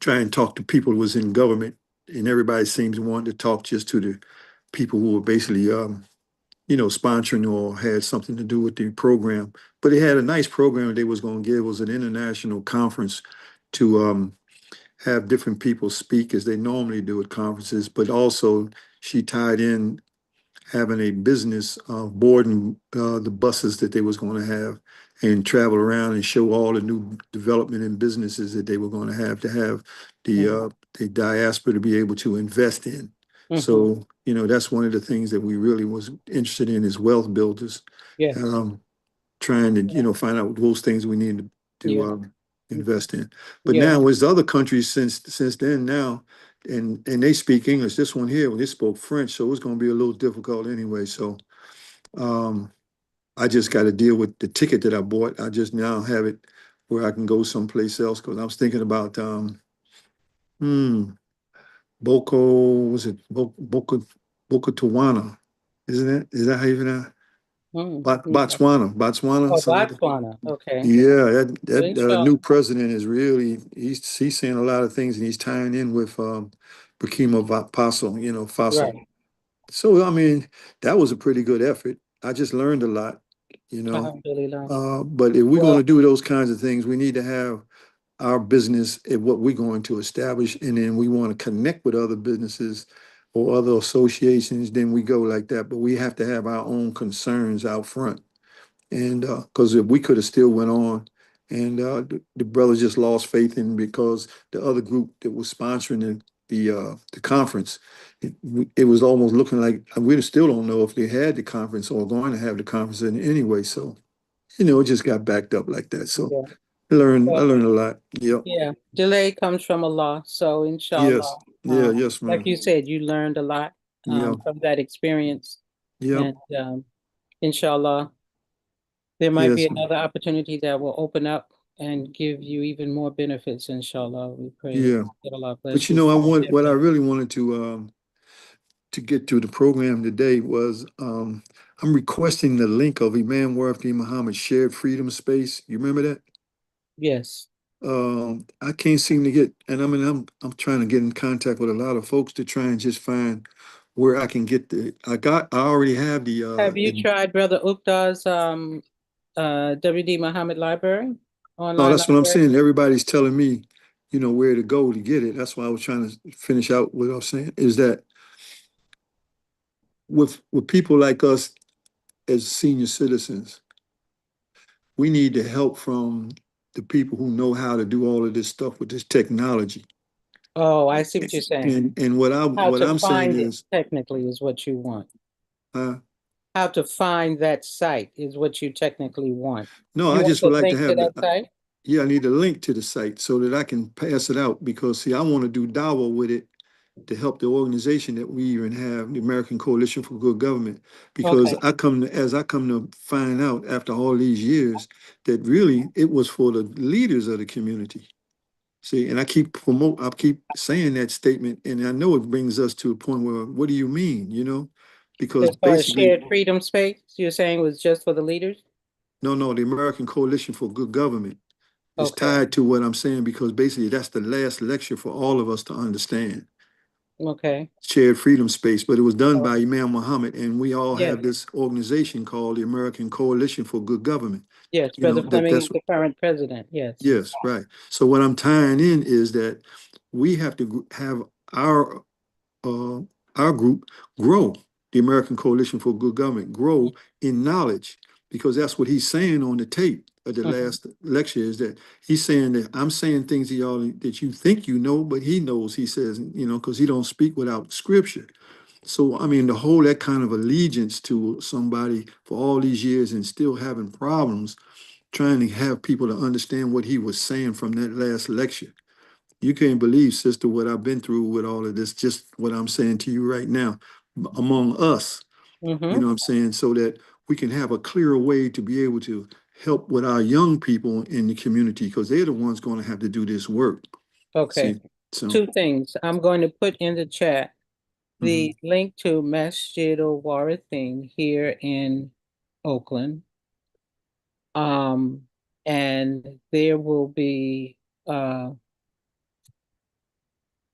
S10: try and talk to people who was in government. And everybody seems to want to talk just to the people who were basically you know, sponsoring or had something to do with the program. But they had a nice program they was going to give. It was an international conference to have different people speak as they normally do at conferences. But also, she tied in having a business boarding the buses that they was going to have and travel around and show all the new development in businesses that they were going to have
S1: mm,
S10: the diaspora to be able to invest in.
S1: mm-hmm.
S10: So, you know, that's one of the things that we really was interested in is wealth builders,
S1: Yes,
S10: um, trying to, you know, find out those things we need to
S1: yeah,
S10: invest in. But
S1: yeah,
S10: now with other countries since then now, and they speak English. This one here, they spoke French, so it's going to be a little difficult anyway. So um, I just got to deal with the ticket that I bought. I just now have it where I can go someplace else because I was thinking about hmm, was it Boca Tawana? Isn't it? Is that how you pronounce it?
S1: Okay.
S10: Botswana,
S1: Oh,
S10: something like that.
S1: Botswana. Okay.
S10: Yeah,
S1: Well,
S10: that
S1: inshallah.
S10: new president is really he's saying a lot of things and he's tying in with Burkina Faso, you know, Faso.
S1: Right.
S10: So I mean, that was a pretty good effort. I just learned a lot, you know.
S1: Alhamdulillah.
S10: But if we're going
S1: Well,
S10: to do those kinds of things, we need to have our business at what we're going to establish, and then we want to connect with other businesses or other associations. Then we go like that. But we have to have our own concerns out front. And because if we could have still went on, and the brothers just lost faith in because the other group that was sponsoring the conference, it was almost looking like we still don't know if they had the conference or going to have the conference in anyway. So you know, it just got backed up like that. So
S1: yeah.
S10: I
S1: Well,
S10: learned a lot. Yep.
S1: yeah. Delay comes from Allah. So
S10: Yes.
S1: inshallah,
S10: Yeah. Yes,
S1: like
S10: ma'am.
S1: you said, you learned a lot
S10: Yeah.
S1: from that experience.
S10: Yep.
S1: And inshallah, there might be
S10: Yes.
S1: another opportunity that will open up and give you even more benefits, inshallah. We pray
S10: Yeah.
S1: that Allah
S10: But
S1: bless
S10: you
S1: you.
S10: know, what I really wanted to get to the program today was I'm requesting the link of Imam Warfi Muhammad's shared freedom space. You remember that?
S1: Yes.
S10: I can't seem to get, and I mean, I'm trying to get in contact with a lot of folks to try and just find where I can get I already have
S1: Have you tried Brother Ukta's WD Muhammad Library?
S10: no,
S1: Online
S10: that's what I'm
S1: library?
S10: saying. Everybody's telling me, you know, where to go to get it. That's why I was trying to finish out what I was saying is that with people like us as senior citizens, we need the help from the people who know how to do all of this stuff with this technology.
S1: Oh, I see what you're saying.
S10: And
S1: How
S10: what
S1: to
S10: I'm saying
S1: find it
S10: is,
S1: technically is what you want.
S10: uh,
S1: How to find that site is what you technically want.
S10: no,
S1: You
S10: I
S1: want
S10: just would
S1: the
S10: like to
S1: link to
S10: have
S1: that site?
S10: yeah, I need a link to the site so that I can pass it out because see, I want to do dawah with it to help the organization that we even have, the American Coalition for Good Government, because
S1: Okay.
S10: as I come to find out after all these years that really it was for the leaders of the community. See, and I keep saying that statement, and I know it brings us to a point where, what do you mean, you know? Because
S1: As far as
S10: basically,
S1: shared freedom space, you're saying was just for the leaders?
S10: no, the American Coalition for Good Government is
S1: Okay.
S10: tied to what I'm saying because basically that's the last lecture for all of us to understand.
S1: Okay.
S10: Shared Freedom Space, but it was done
S1: Oh,
S10: by Imam Muhammad, and we all
S1: yes,
S10: have this organization called the American Coalition for Good Government.
S1: yes.
S10: You
S1: Brother
S10: know,
S1: Fleming is
S10: that's
S1: the current president. Yes.
S10: yes, right. So what I'm tying in is that we have to have our uh, our group grow, the American Coalition for Good Government, grow in knowledge, because that's what he's saying on the tape of the
S1: Mhm.
S10: last lecture is that he's saying that I'm saying things to y'all that you think you know, but he knows, he says, you know, because he don't speak without scripture. So, I mean, to hold that kind of allegiance to somebody for all these years and still having problems trying to have people to understand what he was saying from that last lecture. You can't believe, sister, what I've been through with all of this, just what I'm saying to you right now, among us, you
S1: Mhm.
S10: know what I'm saying, so that we can have a clearer way to be able to help with our young people in the community, because they're the ones going to have to do this work.
S1: Okay.
S10: See, so,
S1: Two things. I'm going to put in the chat
S10: mhm.
S1: the link to Masjid al-Warithin here in Oakland. And there will be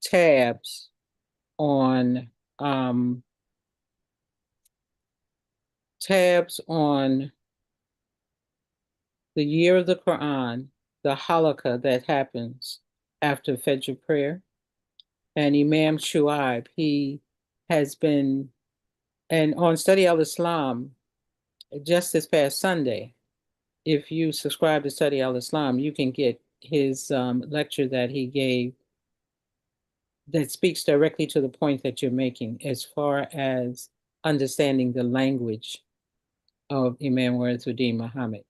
S1: tabs on um, the year of the Quran, the halakha that happens after Fajr prayer, and Imam Shuaib. He has been, and on Study al-Islam, just this past Sunday, if you subscribe to Study al-Islam, you can get his lecture that he gave that speaks directly to the point that you're making as far as understanding the language of Imam Warithuddin Muhammad,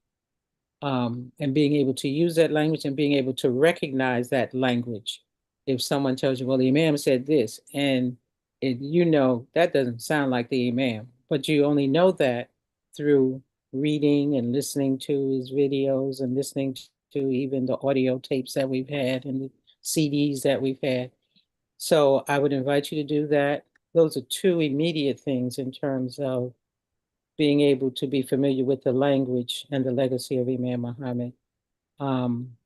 S1: and being able to use that language and being able to recognize that language. If someone tells you, well, the Imam said this, and you know that doesn't sound like the Imam, but you only know that through reading and listening to his videos and listening to even the audio tapes that we've had and the CDs that we've had. So I would invite you to do that. Those are two immediate things in terms of being able to be familiar with the language and the legacy of Imam Muhammad. Um,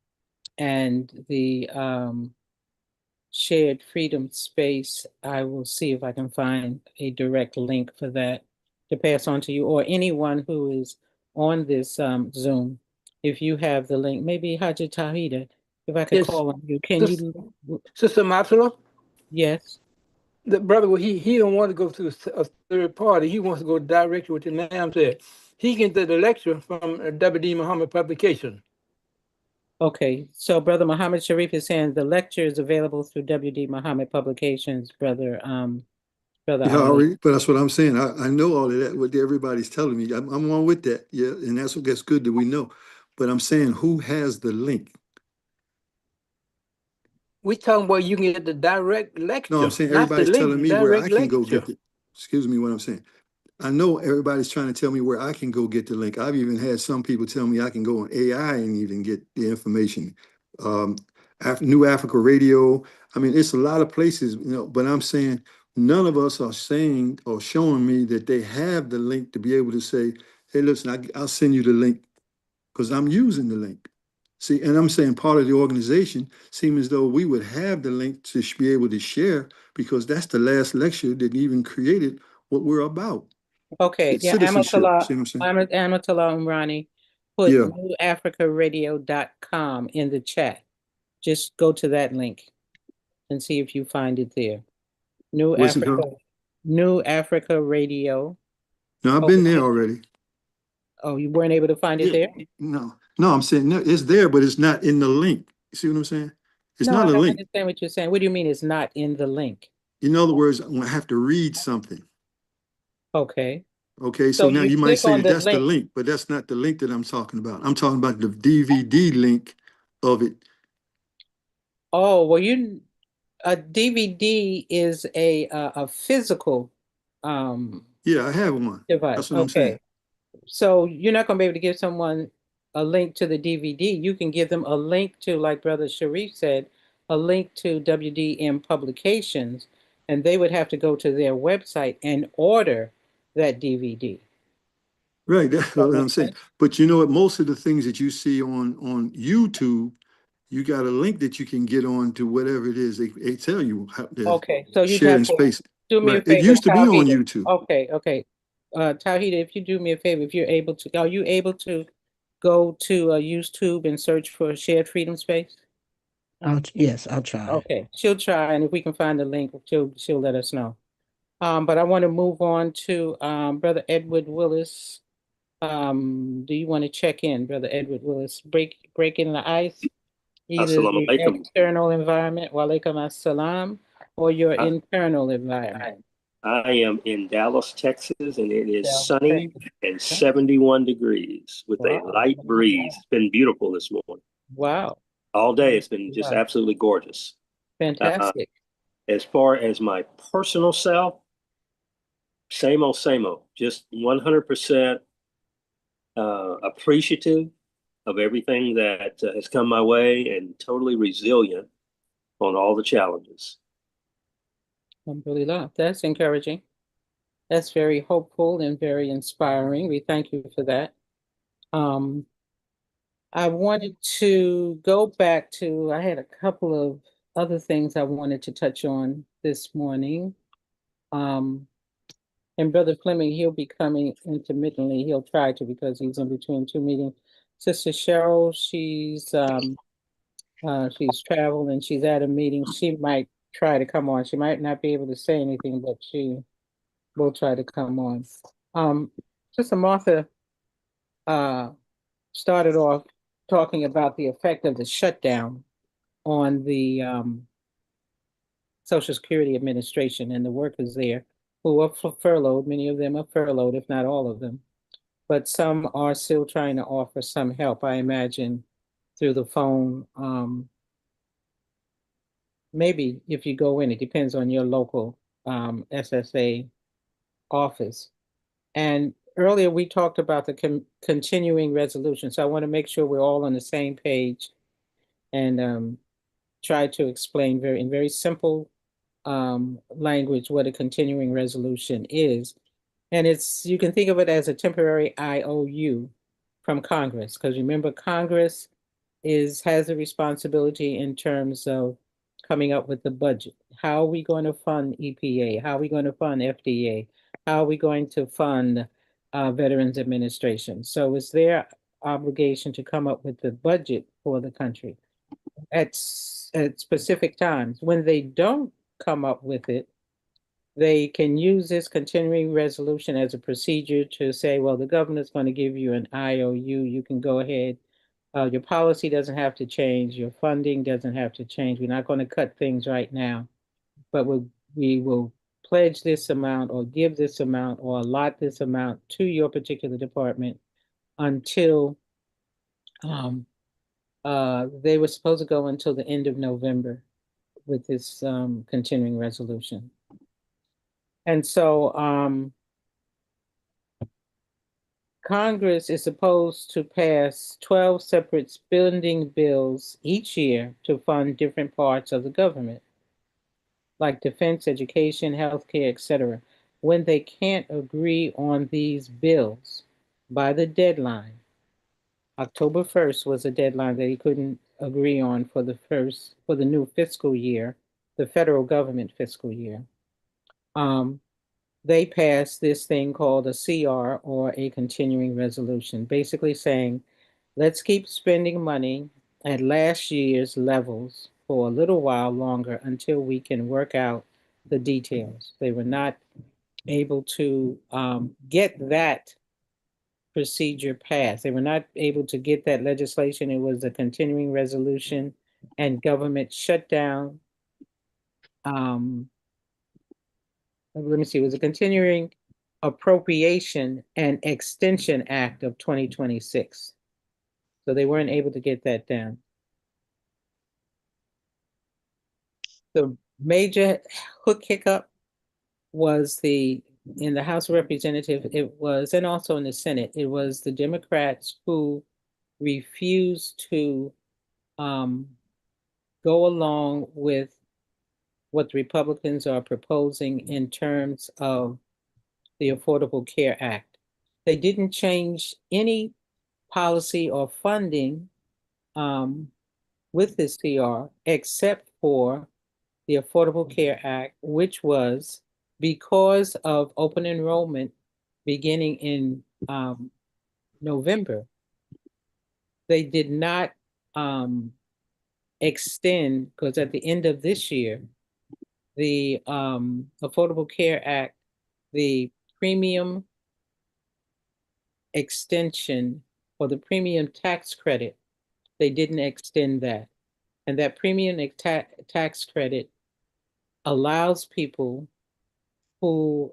S1: and the shared freedom space, I will see if I can find a direct link for that to pass on to you or anyone who is on this Zoom. If you have the link, maybe Haji Tahida, if I could
S5: Yes,
S1: call on you, can
S5: Sis-
S1: you?
S5: Sister Amatullah,
S1: Yes.
S5: the brother, well, he don't want to go through a third party. He wants to go directly with the Imam said. He can get the lecture from W.D. Muhammad publication.
S1: Okay, so Brother Muhammad Sharif is saying the lecture is available through WD Muhammad Publications, Brother
S10: Yeah,
S1: Ali.
S10: already, but that's what I'm saying. I know all of that, what everybody's telling me. I'm on with that. Yeah, and that's good that we know. But I'm saying, who has the link?
S5: We talking about you can get the direct
S10: No, I'm
S5: lecture,
S10: saying
S5: not the
S10: everybody's
S5: link,
S10: telling
S5: the
S10: me where I
S5: direct
S10: can go get
S5: lecture.
S10: the, excuse me, what I'm saying. I know everybody's trying to tell me where I can go get the link. I've even had some people tell me I can go on AI and even get the information. Um, New Africa Radio. I mean, it's a lot of places, you know, but I'm saying none of us are saying or showing me that they have the link to be able to say, hey, listen, I'll send you the link because I'm using the link. See, and I'm saying part of the organization seems as though we would have the link to be able to share because that's the last lecture that even created what we're about.
S1: Okay,
S10: It's
S1: yeah,
S10: citizenship. See what I'm saying?
S1: Amatullah Umrani put
S10: Yeah.
S1: newafricaradio.com in the chat. Just go to that link and see if you find it there. New
S10: What's it
S1: Africa,
S10: called?
S1: New Africa Radio.
S10: No, I've
S1: Oh,
S10: been there already.
S1: oh, you weren't able to find it
S10: Yeah.
S1: there?
S10: No, I'm saying no, it's there, but it's not in the link. You see what I'm saying? It's
S1: No, I
S10: not a
S1: don't
S10: link.
S1: understand what you're saying. What do you mean it's not in the link?
S10: In other words, I have to read something.
S1: Okay,
S10: Okay, so
S1: so
S10: now
S1: you
S10: you might
S1: click
S10: say
S1: on
S10: that
S1: the
S10: that's the
S1: link.
S10: link, but that's not the link that I'm talking about. I'm talking about the DVD link of it.
S1: Oh, well, a DVD is a physical
S10: Yeah, I have one.
S1: device.
S10: That's what I'm saying.
S1: Okay. So you're not going to be able to give someone a link to the DVD. You can give them a link to, like Brother Sharif said, a link to WDM Publications, and they would have to go to their website and order that DVD.
S10: Right, that's
S1: That
S10: what I'm
S1: makes
S10: saying.
S1: sense?
S10: But you know what? Most of the things that you see on YouTube, you got a link that you can get on to whatever it is. They tell you how to
S1: Okay, so you
S10: share
S1: have
S10: in
S1: to
S10: space.
S1: do me a
S10: Right. It
S1: favor,
S10: used to be on
S1: Tawhida.
S10: YouTube.
S1: Okay, okay. Tawhida, if you do me a favor, if you're able to, are you able to go to YouTube and search for Shared Freedom Space?
S8: Yes, I'll try.
S1: Okay, she'll try, and if we can find the link, she'll let us know. But I want to move on to Brother Edward Willis. Do you want to check in, Brother Edward Willis? Breaking the ice, either
S11: Assalamu
S1: the
S11: alaikum.
S1: external environment, walaikum assalam, or your
S11: I,
S1: internal environment.
S11: I am in Dallas, Texas, and it is
S1: Dallas,
S11: sunny
S1: Texas.
S11: and 71 degrees with a
S1: Wow.
S11: light breeze. It's been beautiful this morning.
S1: Wow.
S11: All day, it's been just absolutely gorgeous.
S1: Fantastic.
S11: As far as my personal self, same old, just 100% appreciative of everything that has come my way and totally resilient on all the challenges.
S1: Alhamdulillah. That's encouraging. That's very hopeful and very inspiring. We thank you for that. I wanted to go back to, I had a couple of other things I wanted to touch on this morning. And Brother Fleming, he'll be coming intermittently. He'll try to because he's in between two meetings. Sister Cheryl, she's traveled and she's at a meeting. She might try to come on. She might not be able to say anything, but she will try to come on. Sister Martha started off talking about the effect of the shutdown on the Social Security Administration and the workers there who are furloughed. Many of them are furloughed, if not all of them. But some are still trying to offer some help, I imagine, through the phone. Maybe if you go in, it depends on your local SSA office. And earlier we talked about the continuing resolution. So I want to make sure we're all on the same page and try to explain in very simple language what a continuing resolution is. And you can think of it as a temporary IOU from Congress, because remember, Congress has a responsibility in terms of coming up with the budget. How are we going to fund EPA? How are we going to fund FDA? How are we going to fund Veterans Administration? So it's their obligation to come up with the budget for the country at specific times. When they don't come up with it, they can use this continuing resolution as a procedure to say, well, the governor's going to give you an IOU. You can go ahead. Your policy doesn't have to change. Your funding doesn't have to change. We're not going to cut things right now, but we will pledge this amount or give this amount or allot this amount to your particular department until they were supposed to go until the end of November with this continuing resolution. And so Congress is supposed to pass 12 separate spending bills each year to fund different parts of the government, like defense, education, healthcare, etc. When they can't agree on these bills by the deadline, October 1st was a deadline that he couldn't agree on for the new fiscal year, the federal government fiscal year. They passed this thing called a CR, or a continuing resolution, basically saying, let's keep spending money at last year's levels for a little while longer until we can work out the details. They were not able to get that procedure passed. They were not able to get that legislation. It was a continuing resolution and government shutdown. Let me see, it was a continuing appropriation and extension act of 2026. So they weren't able to get that down. The major hiccup was in the House of Representatives, and also in the Senate, it was the Democrats who refused to go along with what the Republicans are proposing in terms of the Affordable Care Act. They didn't change any policy or funding with this CR, except for the Affordable Care Act, which was because of open enrollment beginning in November. They did not extend, because at the end of this year, the Affordable Care Act, the premium extension or the premium tax credit, they didn't extend that. And that premium tax credit allows people who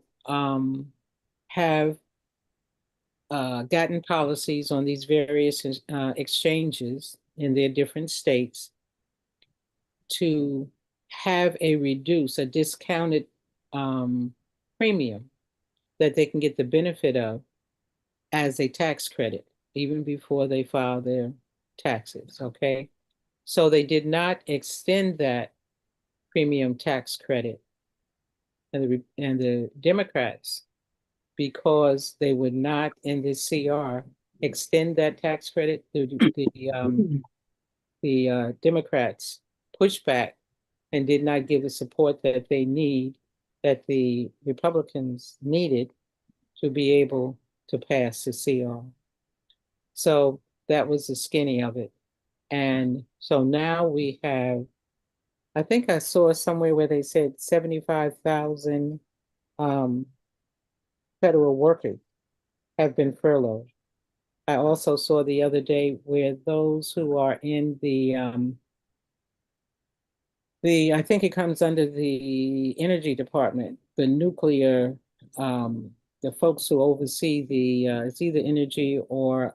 S1: have gotten policies on these various exchanges in their different states to have a discounted premium that they can get the benefit of as a tax credit, even before they file their taxes, okay? So they did not extend that premium tax credit. And the Democrats, because they would not in this CR extend that tax credit, the Democrats pushed back and did not give the support that that the Republicans needed to be able to pass the CR. So that was the skinny of it. And so now we have, I think I saw somewhere where they said 75,000 federal workers have been furloughed. I also saw the other day where those who are in I think it comes under the Energy Department, the nuclear, the folks who oversee it's either Energy or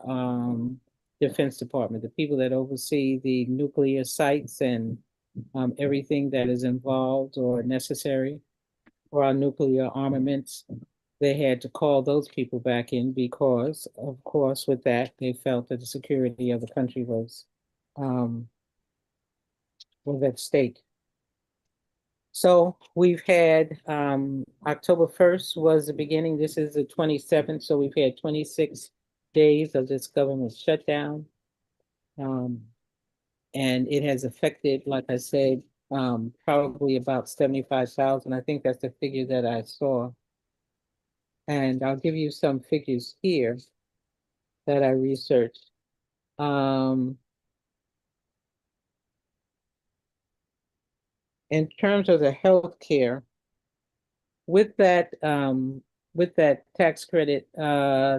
S1: Defense Department, the people that oversee the nuclear sites and everything that is involved or necessary for our nuclear armaments. They had to call those people back in because, of course, with that, they felt that the security of the country was at stake. So we've had October 1st was the beginning. This is the 27th. So we've had 26 days of this government shutdown. And it has affected, like I said, probably about 75,000. I think that's the figure that I saw. And I'll give you some figures here that I researched. In terms of the health care, with that tax credit,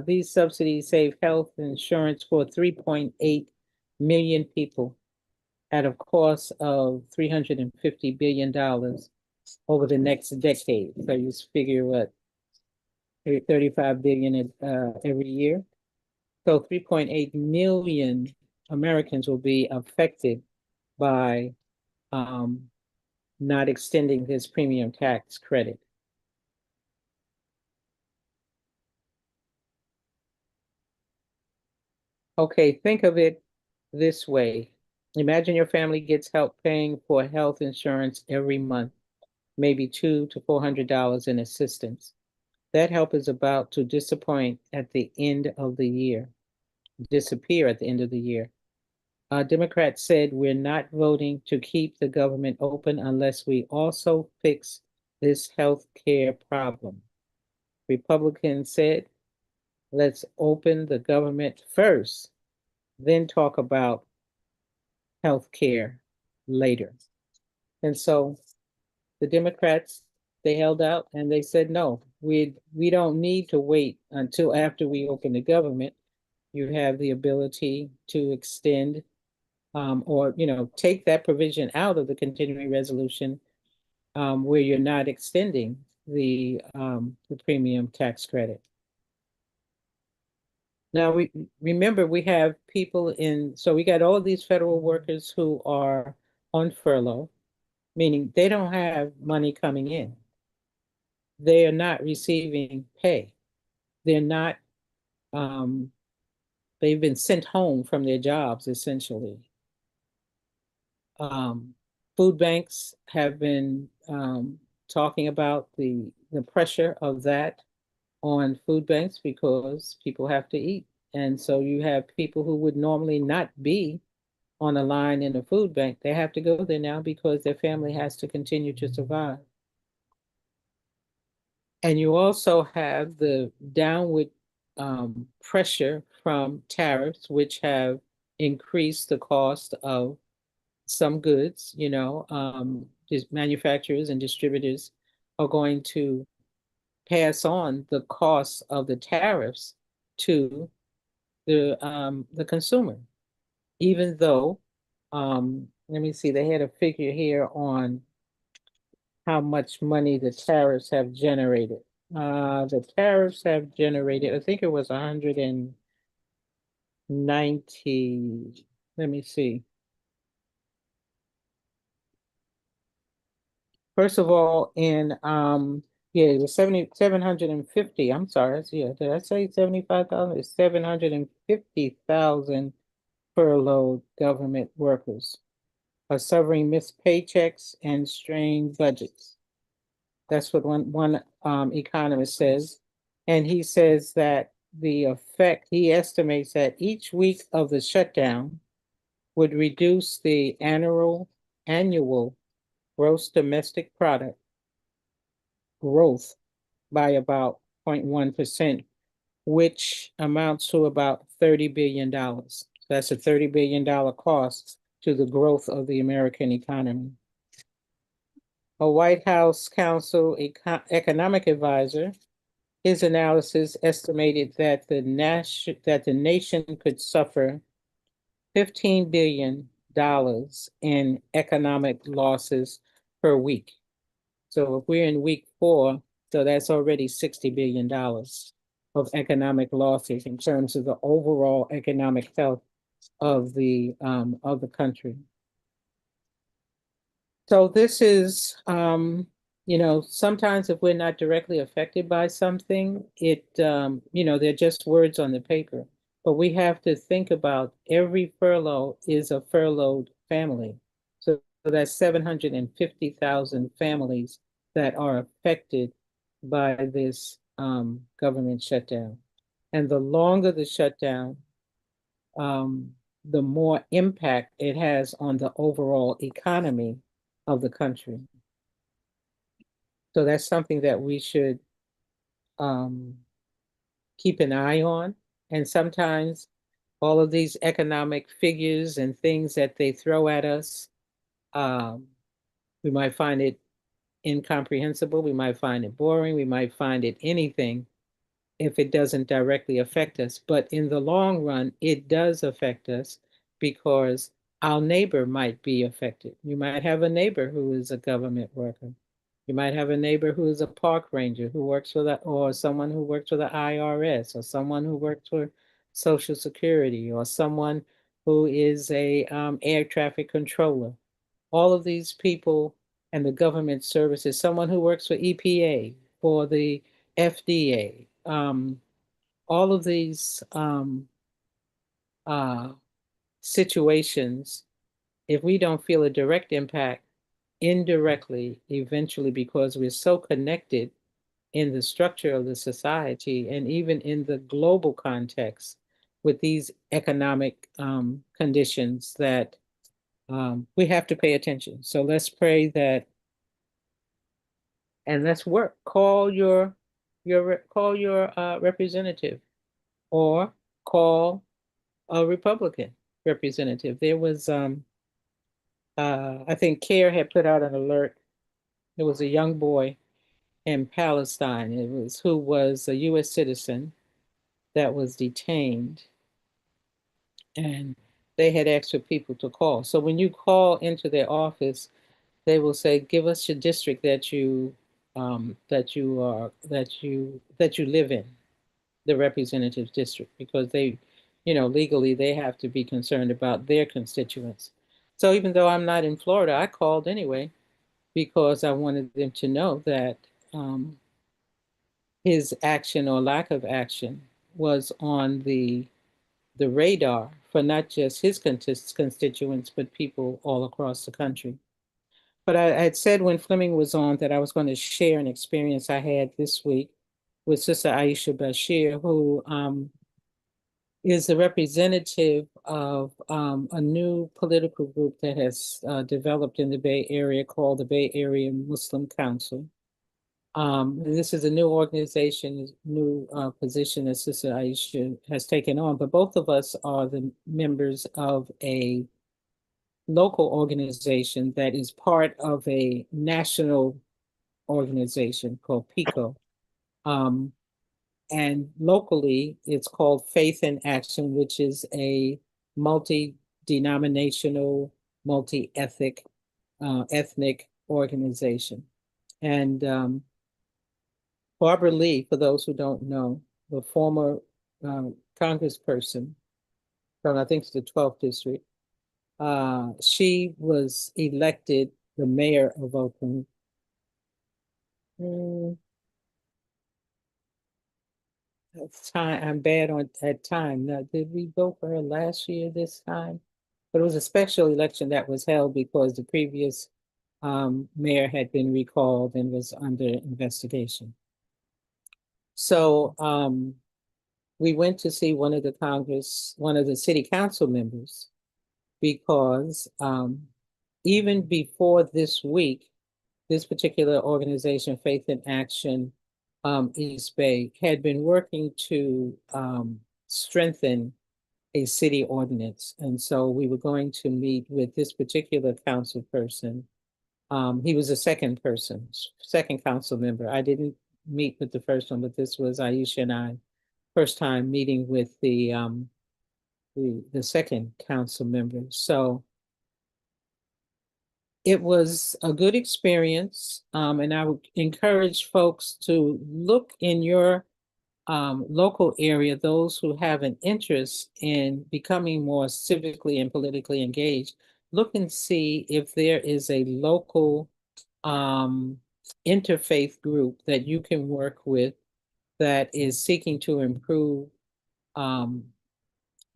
S1: these subsidies save health insurance for 3.8 million people at a cost of $350 billion over the next decade. So you figure what, 35 billion every year. So 3.8 million Americans will be affected by not extending this premium tax credit. Okay, think of it this way. Imagine your family gets help paying for health insurance every month, maybe $200 to $400 in assistance. That help is about to disappear at the end of the year. Democrats said we're not voting to keep the government open unless we also fix this health care problem. Republicans said, let's open the government first, then talk about health care later. And so the Democrats, they held out and they said, no, we don't need to wait until after we open the government. You have the ability to extend or take that provision out of the continuing resolution where you're not extending the premium tax credit. Now remember we have people so we got all these federal workers who are on furlough, meaning they don't have money coming in. They are not receiving pay. They're not, they've been sent home from their jobs essentially. Food banks have been talking about the pressure of that on food banks because people have to eat. And so you have people who would normally not be on a line in a food bank. They have to go there now because their family has to continue to survive. And you also have the downward pressure from tariffs, which have increased the cost of some goods. Manufacturers and distributors are going to pass on the cost of the tariffs to the consumer, even though, let me see, they had a figure here on how much money the tariffs have generated. The tariffs have generated, I think it was 190, let me see. First of all, yeah, it was 750. I'm sorry. Yeah, did I say 75,000? It's 750,000 furloughed government workers are suffering missed paychecks and strained budgets. That's what one economist says. And he says that the effect, he estimates that each week of the shutdown would reduce the annual gross domestic product growth by about 0.1%, which amounts to about $30 billion. That's a $30 billion cost to the growth of the American economy. A White House Council economic advisor, his analysis estimated that the nation could suffer $15 billion in economic losses per week. So if we're in week 4, so that's already $60 billion of economic losses in terms of the overall economic health of the country. So this is, sometimes if we're not directly affected by something, they're just words on the paper. But we have to think about every furlough is a furloughed family. So that's 750,000 families that are affected by this government shutdown. And the longer the shutdown, the more impact it has on the overall economy of the country. So that's something that we should keep an eye on. And sometimes all of these economic figures and things that they throw at us, we might find it incomprehensible, we might find it boring, we might find it anything if it doesn't directly affect us. But in the long run, it does affect us because our neighbor might be affected. You might have a neighbor who is a government worker. You might have a neighbor who is a park ranger who works for or someone who works for the IRS, or someone who works for Social Security, or someone who is a air traffic controller. All of these people and the government services, someone who works for EPA, for the FDA, all of these situations, if we don't feel a direct impact, indirectly, eventually, because we're so connected in the structure of the society and even in the global context with these economic conditions, that we have to pay attention. So let's pray that, and let's work. Call your representative, or call a Republican representative. There was I think CARE had put out an alert. There was a young boy in Palestine. Who was a U.S. citizen that was detained, and they had asked for people to call. So when you call into their office, they will say, "Give us your district that you live in, the representative district," because they, legally they have to be concerned about their constituents. So even though I'm not in Florida, I called anyway because I wanted them to know that his action or lack of action was on the radar for not just his constituents, but people all across the country. But I had said when Fleming was on that I was going to share an experience I had this week with Sister Aisha Bashir, who is the representative of a new political group that has developed in the Bay Area called the Bay Area Muslim Council. This is a new organization, new position that Sister Aisha has taken on, but both of us are the members of a local organization that is part of a national organization called PICO. And locally, it's called Faith in Action, which is a multi-denominational, multi-ethnic ethnic organization. And Barbara Lee, for those who don't know, the former congressperson from, I think it's the 12th district, she was elected the mayor of Oakland. Time, I'm bad on at time. Now, did we vote for her last year this time? But it was a special election that was held because the previous mayor had been recalled and was under investigation. So we went to see one of the city council members, because even before this week, this particular organization, Faith in Action East Bay, had been working to strengthen a city ordinance. And so we were going to meet with this particular council person. He was a second council member. I didn't meet with the first one, but this was Aisha and I, first time meeting with the second council member. So it was a good experience, and I would encourage folks to look in your local area, those who have an interest in becoming more civically and politically engaged, look and see if there is a local interfaith group that you can work with that is seeking to improve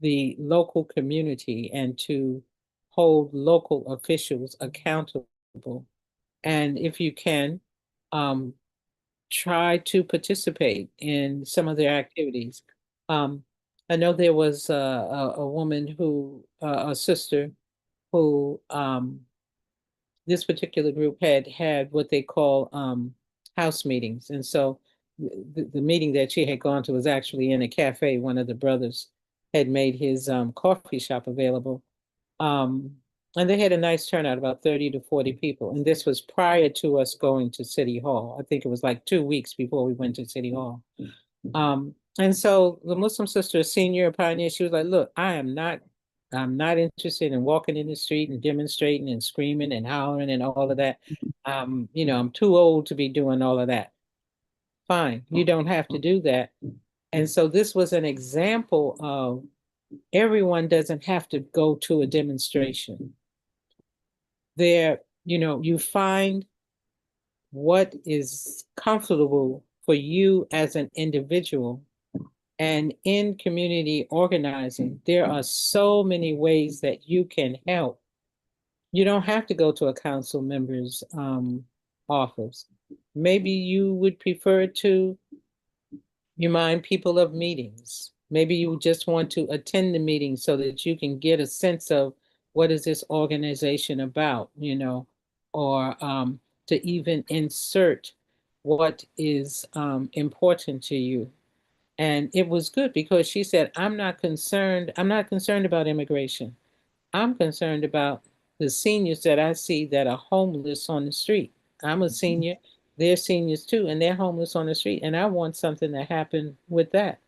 S1: the local community and to hold local officials accountable. And if you can, try to participate in some of their activities. I know there was a woman who, a sister who, this particular group had what they call house meetings. And so the meeting that she had gone to was actually in a cafe. One of the brothers had made his coffee shop available. And they had a nice turnout, about 30 to 40 people. And this was prior to us going to City Hall. I think it was like 2 weeks before we went to City Hall. And so the Muslim sister, senior pioneer, she was like, look, I'm not interested in walking in the street and demonstrating and screaming and hollering and all of that. I'm too old to be doing all of that. Fine, you don't have to do that. And so this was an example of everyone doesn't have to go to a demonstration. You find what is comfortable for you as an individual. And in community organizing, there are so many ways that you can help. You don't have to go to a council member's office. Maybe you would prefer to remind people of meetings. Maybe you just want to attend the meeting so that you can get a sense of what is this organization about, or to even insert what is important to you. And it was good because she said, I'm not concerned about immigration. I'm concerned about the seniors that I see that are homeless on the street. I'm a senior, they're seniors too, and they're homeless on the street. And I want something to happen with that.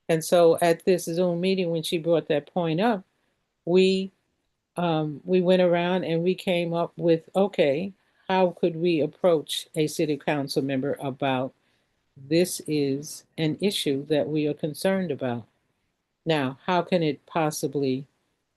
S1: And so at this Zoom meeting, when she brought that point up, we went around and we came up with, okay, how could we approach a city council member about this is an issue that we are concerned about. Now, how can it possibly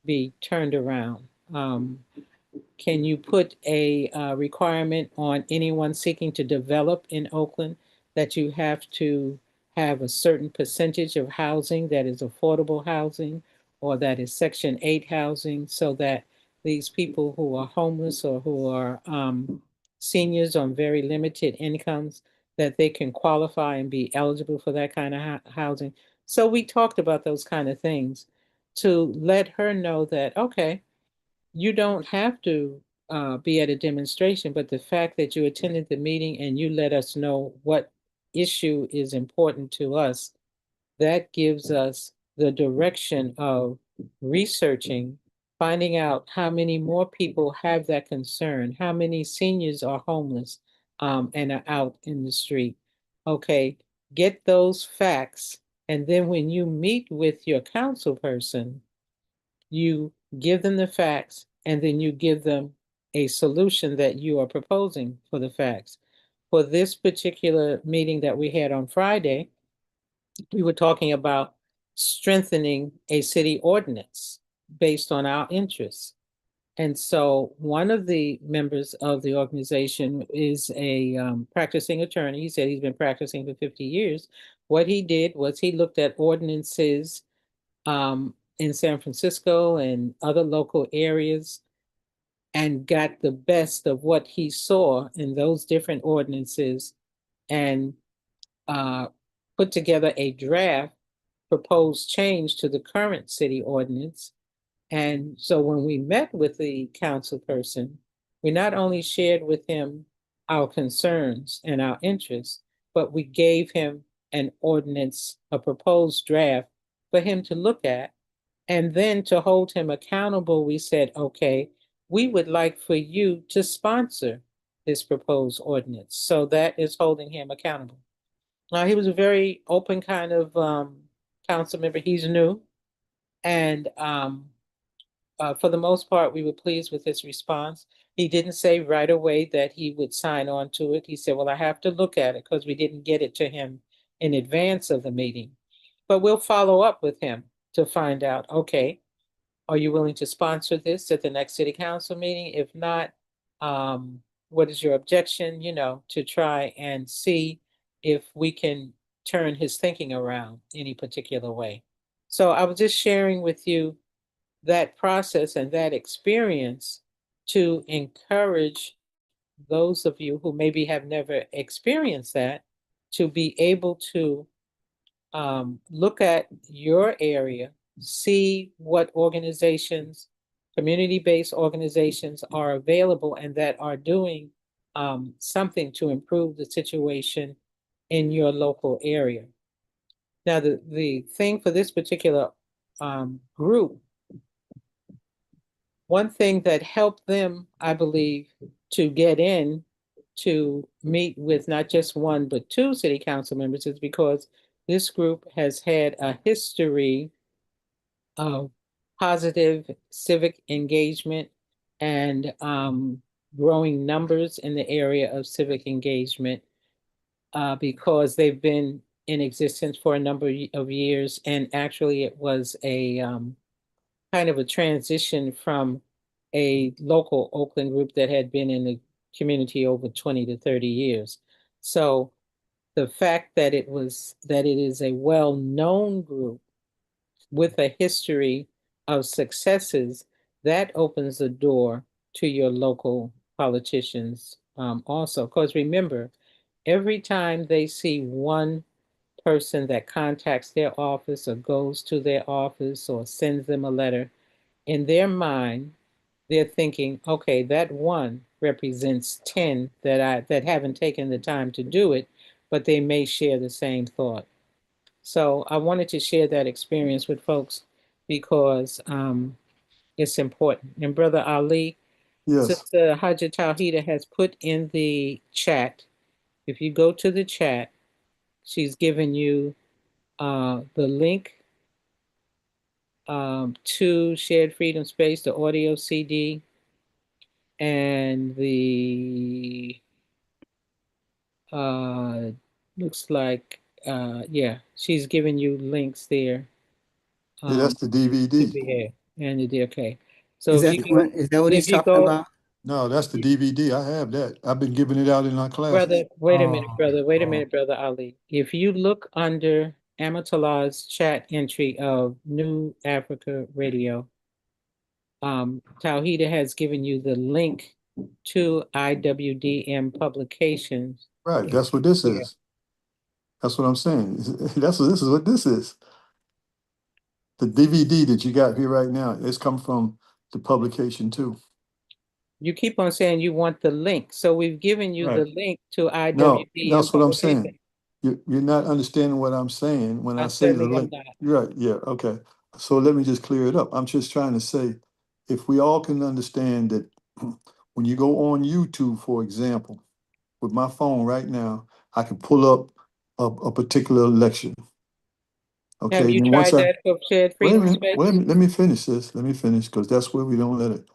S1: be turned around? Can you put a requirement on anyone seeking to develop in Oakland that you have to have a certain percentage of housing that is affordable housing or that is Section 8 housing, so that these people who are homeless or who are seniors on very limited incomes, that they can qualify and be eligible for that kind of housing? So we talked about those kind of things. to let her know that, okay, you don't have to be at a demonstration, but the fact that you attended the meeting and you let us know what issue is important to us, that gives us the direction of researching, finding out how many more people have that concern, how many seniors are homeless and are out in the street. Okay, get those facts. And then when you meet with your council person, you give them the facts and then you give them a solution that you are proposing for the facts. For this particular meeting that we had on Friday, we were talking about strengthening a city ordinance based on our interests. And so one of the members of the organization is a practicing attorney. He said he's been practicing for 50 years. What he did was he looked at ordinances in San Francisco and other local areas and got the best of what he saw in those different ordinances and uh, put together a draft proposed change to the current city ordinance. And so when we met with the council person, we not only shared with him our concerns and our interests, but we gave him an ordinance, a proposed draft for him to look at. And then to hold him accountable, we said, okay, we would like for you to sponsor this proposed ordinance. So that is holding him accountable. Now, he was a very open kind of council member. He's new. And for the most part, we were pleased with his response. He didn't say right away that he would sign on to it. He said, well, I have to look at it because we didn't get it to him in advance of the meeting. But we'll follow up with him to find out, okay, are you willing to sponsor this at the next city council meeting? If not, what is your objection, to try and see if we can turn his thinking around any particular way. So I was just sharing with you that process and that experience to encourage those of you who maybe have never experienced that to be able to look at your area, see what organizations, community-based organizations are available and that are doing something to improve the situation in your local area. Now, the thing for this particular group, one thing that helped them, I believe, to get in to meet with not just one, but two city council members is because this group has had a history of positive civic engagement and growing numbers in the area of civic engagement because they've been in existence for a number of years. And actually, it was a kind of a transition from a local Oakland group that had been in the community over 20 to 30 years. So the fact that it is a well-known group with a history of successes, that opens the door to your local politicians also. Because remember, every time they see one person that contacts their office or goes to their office or sends them a letter, in their mind, they're thinking, okay, that one represents 10 that haven't taken the time to do it, but they may share the same thought. So I wanted to share that experience with folks because it's important. And Brother Ali,
S10: Yes.
S1: Sister Haja Tawhida has put in the chat. If you go to the chat, she's given you the link to Shared Freedom Space, the audio CD, and the uh, looks like yeah, she's given you links there.
S10: Yeah, that's the
S1: To
S10: DVD.
S1: be here and the okay. So
S8: Is
S1: if
S8: that
S1: you
S8: the one?
S1: go,
S8: Is that what he's
S1: if you
S8: talking
S1: go,
S8: about?
S10: No, that's the DVD. I have that. I've been giving it out in our classes.
S1: brother, wait a minute,
S8: Oh,
S1: brother, wait a
S8: oh.
S1: minute, brother Ali. If you look under Amatullah's chat entry of New Africa Radio, Tawhida has given you the link to IWDM publications.
S10: Right. That's what this
S1: Yeah.
S10: is. That's what I'm saying. This is what this is. the DVD that you got here right now, it's come from the publication too.
S1: You keep on saying you want the link, so we've given you the
S10: Right.
S1: link to
S10: No,
S1: IWP and
S10: that's what I'm
S1: publication.
S10: saying. You're not understanding what I'm saying when I say the
S1: certainly am
S10: link.
S1: not.
S10: Right, yeah, okay. So let me just clear it up. I'm just trying to say, if we all can understand that when you go on YouTube, for example, with my phone right now, I can pull up a particular lecture.
S1: Have
S10: Okay,
S1: you
S10: then once
S1: tried
S10: I,
S1: that for Shared
S10: wait a
S1: Freedom
S10: minute, wait a
S1: Space?
S10: minute, let me finish this. Let me finish, because that's where we don't let it.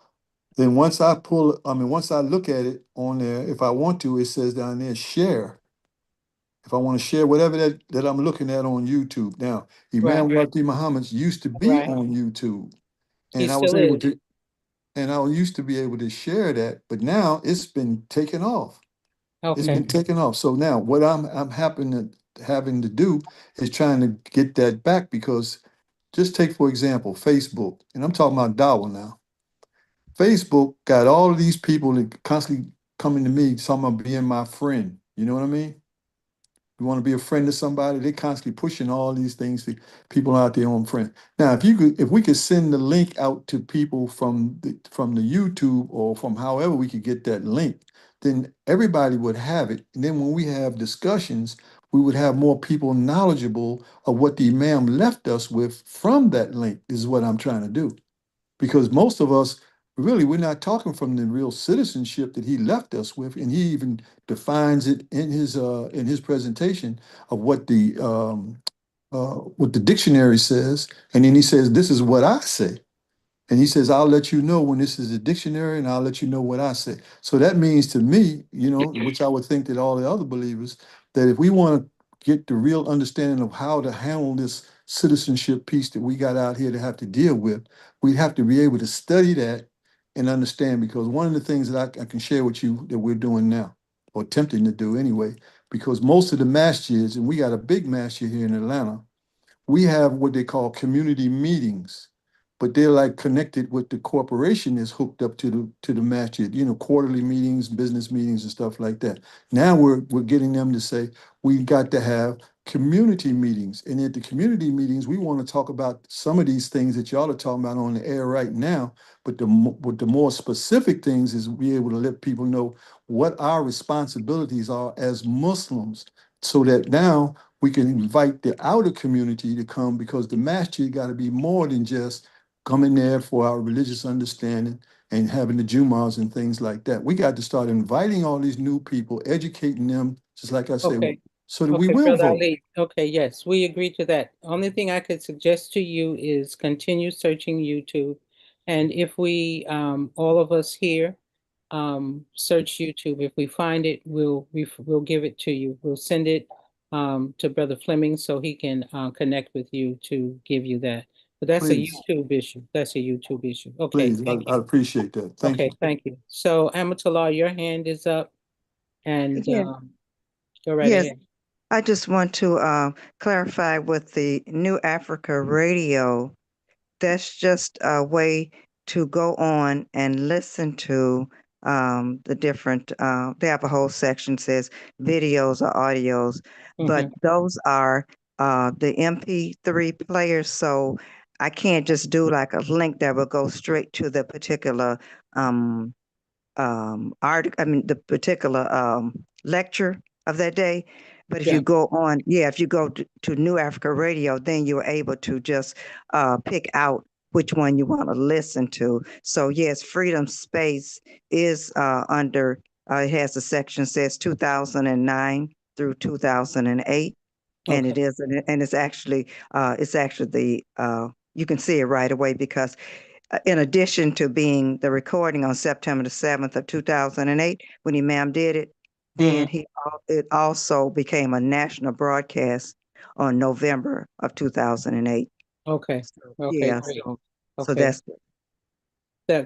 S10: Then once I pull, once I look at it on there, if I want to, it says down there, share. If I want to share whatever that I'm looking at on YouTube. Now,
S1: Right,
S10: Imam Wati Muhammad used to be
S1: right.
S10: on YouTube,
S1: He
S10: and I was
S1: still
S10: able
S1: is.
S10: to, and I used to be able to share that, but now it's been taken off. It's
S1: Okay,
S10: been taken off. So now what I'm having to do is trying to get that back, because just take, for example, Facebook, and I'm talking about Dawa now. Facebook got all of these people that constantly coming to me, talking about being my friend. You know what I mean? You want to be a friend to somebody, they constantly pushing all these things to people out there on friends. Now, if we could send the link out to people from the YouTube, or from however we could get that link, then everybody would have it. And then when we have discussions, we would have more people knowledgeable of what the Imam left us with from that link, is what I'm trying to do. Because most of us, really, we're not talking from the real citizenship that he left us with, and he even defines it in his presentation of what the dictionary says, and then he says, "This is what I say." And he says, "I'll let you know when this is a dictionary, and I'll let you know what I say." So that means to me, which I would think that all the other believers, that if we want to get the real understanding of how to handle this citizenship piece that we got out here to have to deal with, we have to be able to study that and understand. Because one of the things that I can share with you that we're doing now, or attempting to do anyway, because most of the masjids, and we got a big masjid here in Atlanta, we have what they call community meetings, but they're like connected with the corporation is hooked up to the masjid, quarterly meetings, business meetings and stuff like that. Now we're getting them to say we got to have community meetings. And at the community meetings, we want to talk about some of these things that y'all are talking about on the air right now, but with the more specific things is be able to let people know what our responsibilities are as Muslims, so that now we can invite the outer community to come, because the masjid got to be more than just coming there for our religious understanding and having the Jummahs and things like that. We got to start inviting all these new people, educating them, just like I said,
S1: okay,
S10: so that we
S1: okay,
S10: will
S1: Brother
S10: vote.
S1: Ali. Okay, yes, we agree to that. Only thing I could suggest to you is continue searching YouTube. And if we, all of us here, search YouTube, if we find it, we'll give it to you. We'll send it to Brother Fleming so he can connect with you to give you that. But that's a
S10: Please,
S1: YouTube issue. That's a YouTube issue. Okay,
S10: please,
S1: thank
S10: I
S1: you.
S10: appreciate that. Thank
S1: Okay,
S10: you.
S1: thank you. So Amatullah, your hand is up, and
S9: Yeah,
S1: go right
S9: yes.
S1: ahead.
S9: I just want to clarify with the New Africa Radio. That's just a way to go on and listen to the different, they have a whole section says videos or audios, but those are the MP3 players. So I can't just do like a link that will go straight to the particular um, the particular lecture of that day. But if
S1: Yeah.
S9: you go on, yeah, if you go to New Africa Radio, then you're able to just pick out which one you want to listen to. So yes, Freedom Space is under, it has a section says 2009 through 2008. And
S1: Okay.
S9: it is, and it's actually you can see it right away, because in addition to being the recording on September the 7th of 2008, when Imam did it, then it also became a national broadcast on November of 2008.
S1: Okay.
S9: So,
S1: Okay.
S9: yeah,
S1: Great.
S9: so
S1: Okay.
S9: that's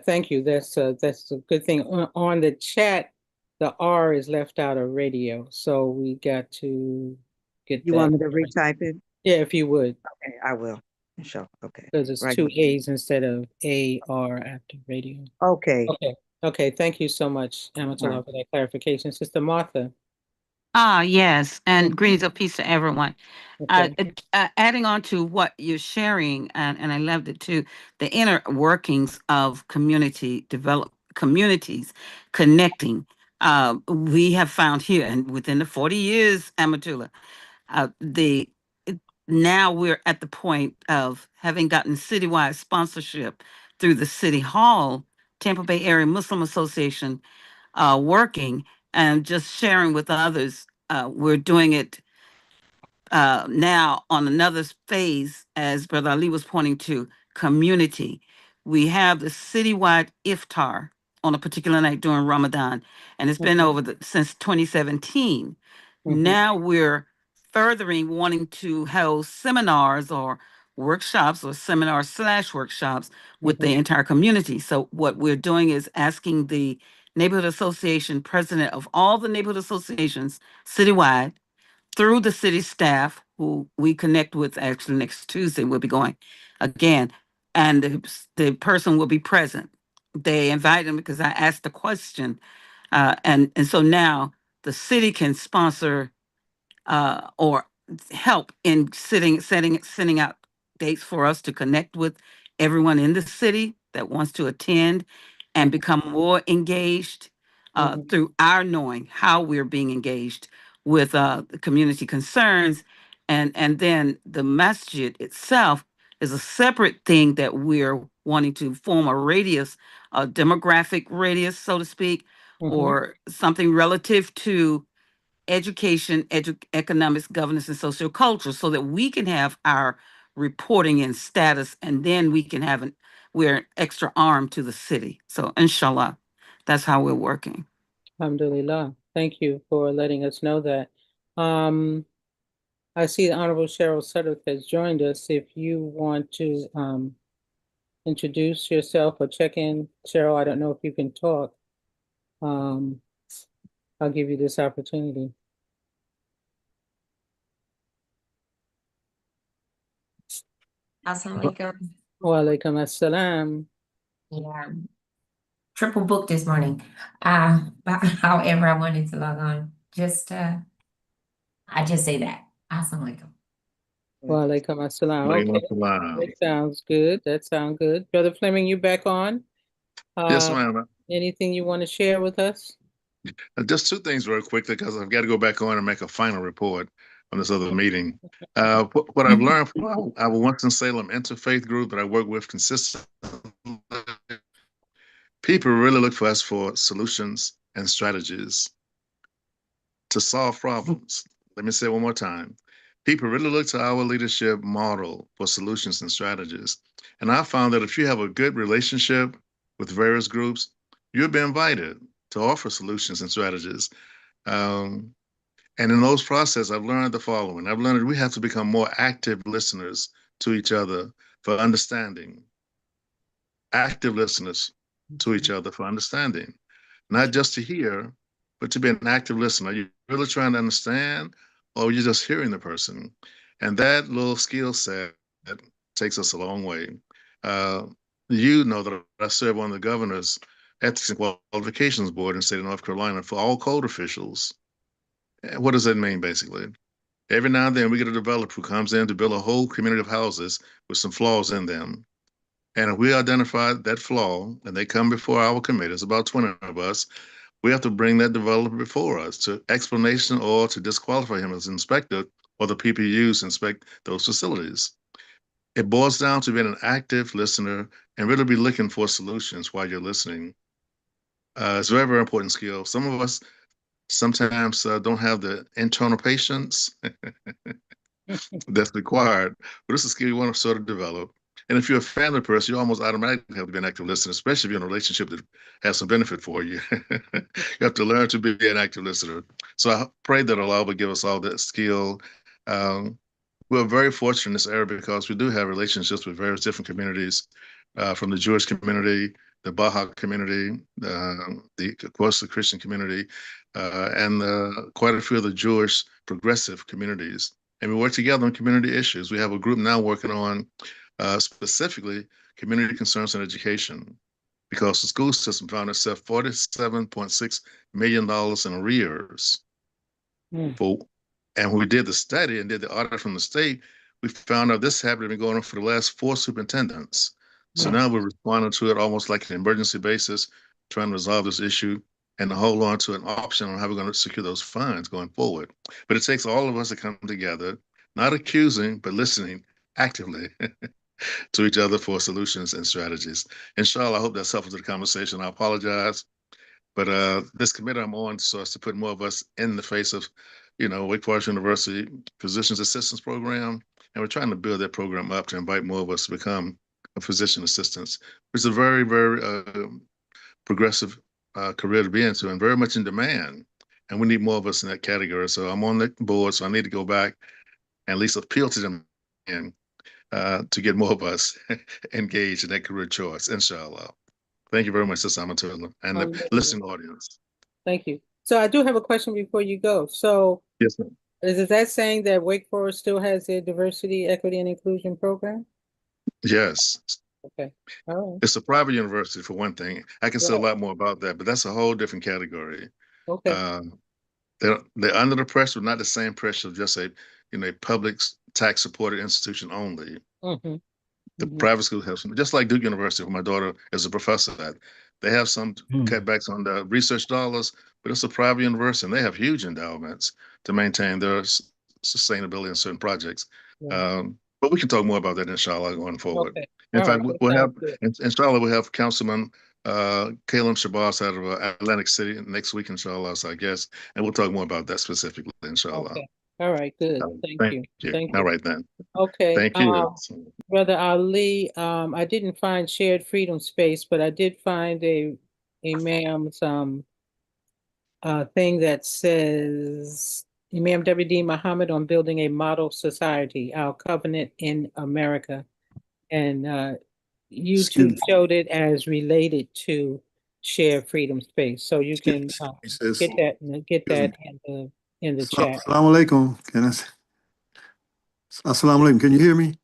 S1: Thank you. That's a good thing. On the chat, the R is left out of radio, so we got to get
S9: you
S1: that.
S9: want me to retype it?
S1: Yeah, if you would,
S9: Okay, I will. Sure. Okay.
S1: because it's
S9: Right.
S1: two A's instead of AR after radio.
S9: Okay.
S1: Okay. Okay. Thank you so much,
S9: Right.
S1: Amatullah, for that clarification. Sister Martha.
S2: Ah, yes, and
S1: Mhm.
S2: greetings of peace to everyone.
S1: Okay.
S2: Adding on to what you're sharing, and I loved it too, the inner workings of communities connecting. We have found here, and within the 40 years, Amatullah, the now we're at the point of having gotten citywide sponsorship through the City Hall, Tampa Bay Area Muslim Association, working and just sharing with others. We're doing it now on another phase, as Brother Ali was pointing to, community. We have the citywide iftar on a particular night during Ramadan, and it's been
S1: Mhm.
S2: over since 2017.
S1: Mhm.
S2: Now we're furthering wanting to hold seminars or workshops or seminars slash workshops with the
S1: Mhm.
S2: entire community. So what we're doing is asking the neighborhood association president of all the neighborhood associations citywide through the city staff who we connect with. Actually next Tuesday we'll be going again, and the person will be present. They invite them because I asked the question, and so now the city can sponsor or help in sending out dates for us to connect with everyone in the city that wants to attend and become more engaged
S1: Mhm.
S2: through our knowing how we're being engaged with the community concerns. And then the masjid itself is a separate thing that we're wanting to form a radius, a demographic radius, so to speak,
S1: Mhm.
S2: or something relative to education, economics, governance, and social culture, so that we can have our reporting and status, and then we can have we're an extra arm to the city. So inshallah, that's how we're working.
S1: Alhamdulillah. Thank you for letting us know that. Um, I see the Honorable Cheryl Sudduth has joined us. If you want to introduce yourself or check in, Cheryl, I don't know if you can talk. Um, I'll give you this opportunity.
S12: Assalamualaikum.
S1: Wa alaikum assalam.
S12: Yeah, triple book this morning. But however, I wanted to log on. I just say that. Assalamualaikum.
S1: Wa alaikum assalam.
S7: Walaikum
S1: Okay,
S7: assalam.
S1: that sounds good. That sounds good. Brother Fleming, you back on?
S7: Yes,
S1: Uh,
S7: ma'am.
S1: anything you want to share with us?
S7: Just two things real quickly because I've got to go back on and make a final report on this other meeting. What I've learned from our Winston-Salem interfaith group that I work with consistently, people really look for us for solutions and strategies to solve problems. Let me say it one more time. People really look to our leadership model for solutions and strategies. And I found that if you have a good relationship with various groups, you'll be invited to offer solutions and strategies. Um, and in those processes, I've learned the following. I've learned that we have to become more active listeners to each other for understanding, active listeners to each other for understanding, not just to hear, but to be an active listener. Are you really trying to understand, or you're just hearing the person? And that little skill set takes us a long way. Uh, you know that I serve on the governor's Ethics and Qualifications Board in the state of North Carolina for all code officials. What does that mean, basically? Every now and then we get a developer who comes in to build a whole community of houses with some flaws in them. And if we identify that flaw and they come before our committee, it's about 20 of us, we have to bring that developer before us to explanation or to disqualify him as inspector or the people use to inspect those facilities. It boils down to being an active listener and really be looking for solutions while you're listening. It's a very, very important skill. Some of us sometimes don't have the internal patience that's required. But it's a skill you want to sort of develop. And if you're a family person, you almost automatically have to be an active listener, especially if you're in a relationship that has some benefit for you. You have to learn to be an active listener. So I pray that Allah will give us all that skill. Um, we're very fortunate in this area because we do have relationships with various different communities, from the Jewish community, the Baha community, of course, the Christian community, and quite a few of the Jewish progressive communities. And we work together on community issues. We have a group now working on specifically community concerns in education because the school system found itself $47.6 million in arrears.
S1: Mm.
S7: And when we did the study and did the audit from the state, we found out this habit had been going on for the last 4 superintendents. So now we're responding to it almost like an emergency basis, trying to resolve this issue and to hold on to an option on how we're going to secure those funds going forward. But it takes all of us to come together, not accusing, but listening actively to each other for solutions and strategies. Inshallah, I hope that's helpful to the conversation. I apologize. But this committee I'm on so as to put more of us in the face of, Wake Forest University Physicians Assistance Program. And we're trying to build that program up to invite more of us to become a physician assistants, which is a very, very progressive career to be into and very much in demand. And we need more of us in that category. So I'm on the board, so I need to go back and at least appeal to them and to get more of us engaged in that career choice, inshallah. Thank you very much, Sister Amatullah, and the listening audience.
S1: Thank you. So I do have a question before you go. So
S7: yes, ma'am.
S1: Is that saying that Wake Forest still has their diversity, equity, and inclusion program?
S7: Yes.
S1: Okay. All right.
S7: It's a private university for one thing. I can say a lot more about that, but that's a whole different category.
S1: Okay.
S7: They're under the pressure, not the same pressure of just a public tax supported institution only.
S1: Mm-hmm.
S7: The private school have some, just like Duke University, where my daughter is a professor at. They have some cutbacks on the research dollars, but it's a private university and they have huge endowments to maintain their sustainability in certain projects. But we can talk more about that, inshallah, going forward.
S1: Okay.
S7: In fact, we'll have, inshallah, we'll have Councilman Caleb Shabazz out of Atlantic City next week, inshallah, so I guess, and we'll talk more about that specifically, inshallah.
S1: Okay. All right, good. Thank you. Thank you.
S7: All right, then.
S1: Okay.
S7: Thank you.
S1: Brother Ali, I didn't find shared freedom space, but I did find a Imam's thing that says Imam W.D. Muhammad on building a model society, our covenant in America. And YouTube showed it as related to shared freedom space. So you can get that in the chat.
S10: Assalamu alaikum. Assalamu alaikum. Can you hear me?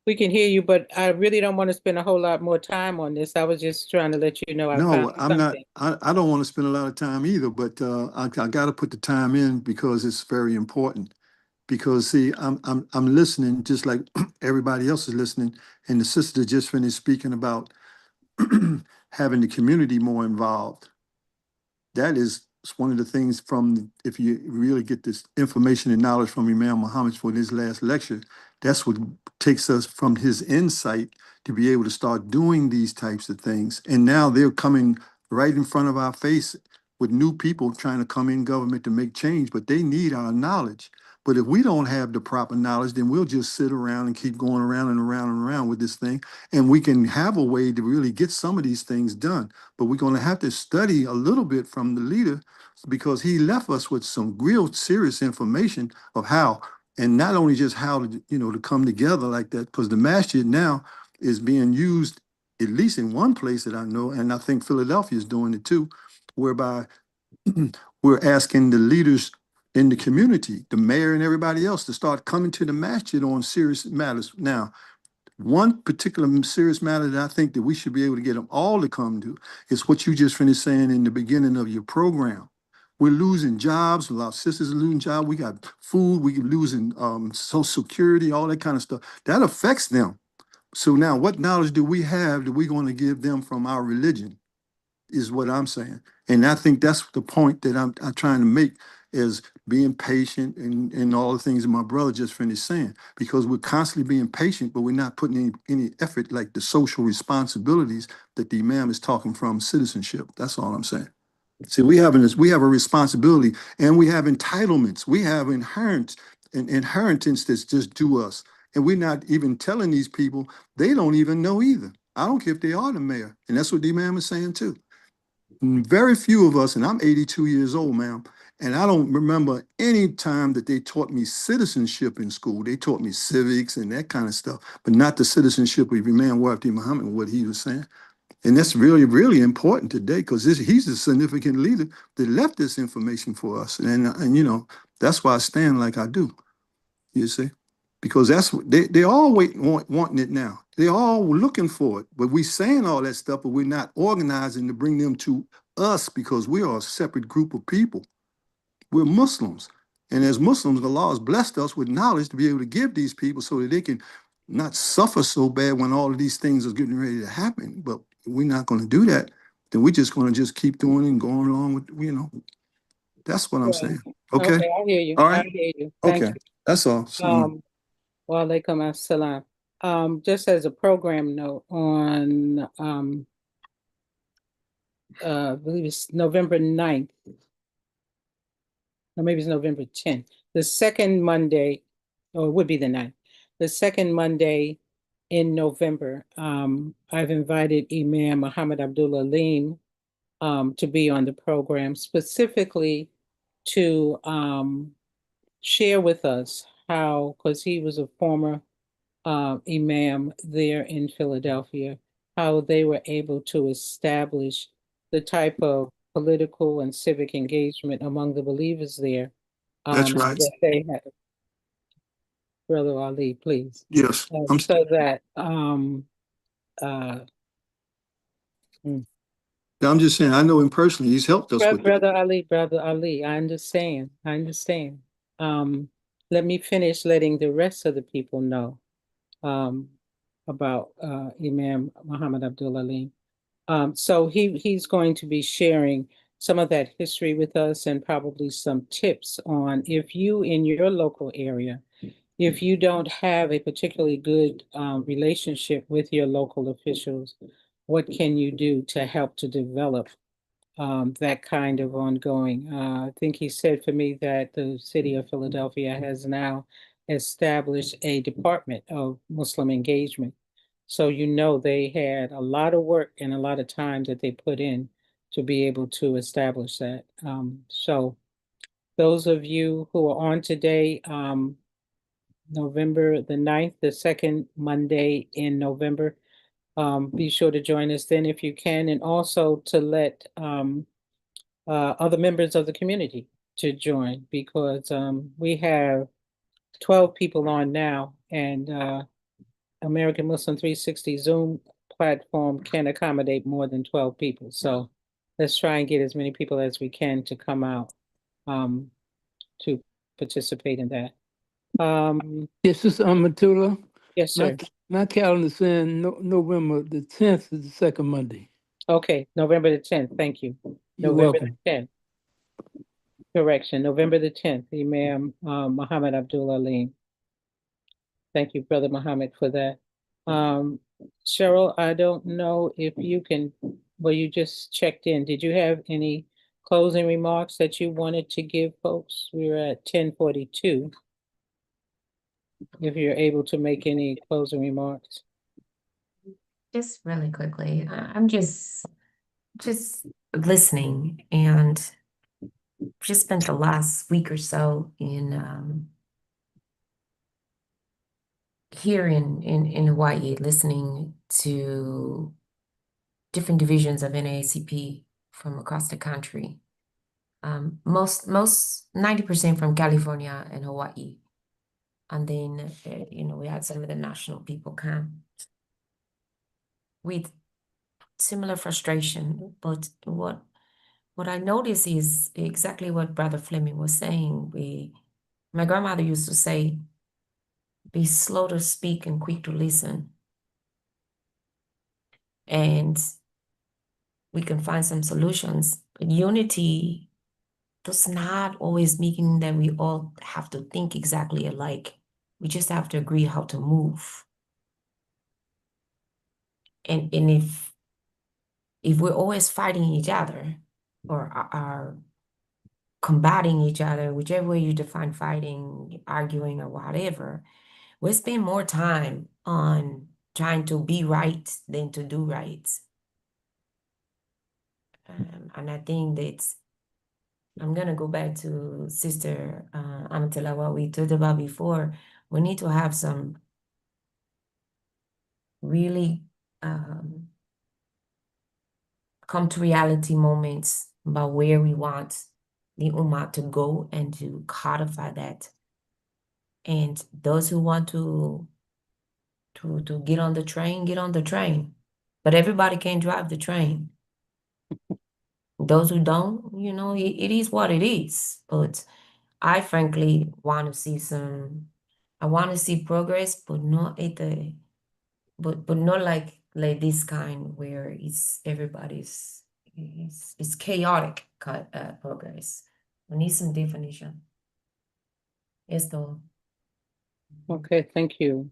S1: We can hear you, but I really don't want to spend a whole lot more time on this. I was just trying to let you know.
S10: No, I'm not. I don't want to spend a lot of time either, but I got to put the time in because it's very important. Because see, I'm listening just like everybody else is listening, and the sister just finished speaking about having the community more involved. That is one of the things from, if you really get this information and knowledge from Imam Muhammad for this last lecture, that's what takes us from his insight to be able to start doing these types of things. And now they're coming right in front of our face with new people trying to come in government to make change, but they need our knowledge. But if we don't have the proper knowledge, then we'll just sit around and keep going around and around and around with this thing. And we can have a way to really get some of these things done. But we're going to have to study a little bit from the leader because he left us with some real serious information of how, and not only just how to, to come together like that, because the masjid now is being used, at least in one place that I know, and I think Philadelphia is doing it too, whereby we're asking the leaders in the community, the mayor and everybody else, to start coming to the masjid on serious matters. Now, one particular serious matter that I think that we should be able to get them all to come to is what you just finished saying in the beginning of your program. We're losing jobs. Our sisters are losing jobs. We got food. We're losing Social Security, all that kind of stuff. That affects them. So now what knowledge do we have that we're going to give them from our religion is what I'm saying. And I think that's the point that I'm trying to make is being patient and all the things that my brother just finished saying, because we're constantly being patient, but we're not putting any effort like the social responsibilities that the imam is talking from citizenship. That's all I'm saying. See, we have a responsibility and we have entitlements. We have inheritance that's just due us. And we're not even telling these people, they don't even know either. I don't care if they are the mayor. And that's what the imam is saying too. Very few of us, and I'm 82 years old, ma'am, and I don't remember any time that they taught me citizenship in school. They taught me civics and that kind of stuff, but not the citizenship of Imam Wafdi Muhammad, what he was saying. And that's really, really important today because he's a significant leader that left this information for us. And that's why I stand like I do, you see, because that's what they all wanting it now. They're all looking for it, but we saying all that stuff, but we're not organizing to bring them to us because we are a separate group of people. We're Muslims. And as Muslims, Allah has blessed us with knowledge to be able to give these people so that they can not suffer so bad when all of these things are getting ready to happen. But we're not going to do that. Then we're just going to just keep doing it and going along with, that's what I'm
S1: Right.
S10: saying. Okay.
S1: Okay, I hear you.
S10: All
S1: I
S10: right.
S1: hear you. Thank
S10: Okay. That's all.
S1: you. Wa alaikum assalam. Just as a program note on I believe it's November 9th, or maybe it's November 10th. The second Monday, or it would be the 9th. The second Monday in November, I've invited Imam Muhammad Abdullah Alim to be on the program specifically to share with us how, because he was a former imam there in Philadelphia, how they were able to establish the type of political and civic engagement among the believers there.
S10: That's
S1: So
S10: right.
S1: that they had, Brother Ali, please.
S10: Yes.
S1: So that mm.
S10: I'm just saying, I know him personally. He's helped us with that.
S1: Brother Ali, I understand. I understand. Let me finish letting the rest of the people know about Imam Muhammad Abdullah Ali. So he's going to be sharing some of that history with us and probably some tips on if you in your local area, if you don't have a particularly good relationship with your local officials, what can you do to help to develop that kind of ongoing? I think he said for me that the city of Philadelphia has now established a department of Muslim engagement. So they had a lot of work and a lot of time that they put in to be able to establish that. So those of you who are on today, November the 9th, the second Monday in November, be sure to join us then if you can, and also to let other members of the community to join because we have 12 people on now, and American Muslim 360 Zoom platform can accommodate more than 12 people. So let's try and get as many people as we can to come out to participate in that.
S5: Yes, Sister Amatullah.
S1: Yes, sir.
S5: My calendar saying November the 10th is the second Monday.
S1: Okay, November the 10th. Thank you.
S5: You're
S1: November
S5: welcome.
S1: the 10th. Correction, November the 10th, Imam Muhammad Abdullah Ali. Thank you, Brother Muhammad, for that. Cheryl, I don't know if you can, well, you just checked in. Did you have any closing remarks that you wanted to give folks? We're at 10:42. If you're able to make any closing remarks.
S12: Just really quickly, I'm just listening, and just spent the last week or so in here in Hawaii, listening to different divisions of NAACP from across the country. Most 90% from California and Hawaii, and then we had some of the national people come with similar frustration. But what I notice is exactly what Brother Fleming was saying. My grandmother used to say, "Be slow to speak and quick to listen," and we can find some solutions. But unity does not always mean that we all have to think exactly alike. We just have to agree how to move. And if we're always fighting each other or are combating each other, whichever way you define fighting, arguing, or whatever, we spend more time on trying to be right than to do right. And I think that's, I'm going to go back to Sister Amatullah, what we talked about before. We need to have some really come to reality moments about where we want the Ummah to go and to codify that. And those who want to get on the train, get on the train. But everybody can't drive the train. Those who don't, it is what it is. But I frankly want to see I want to see progress, but not at the, but not like this kind where it's chaotic progress. We need some definition. Esto.
S1: Okay, thank you.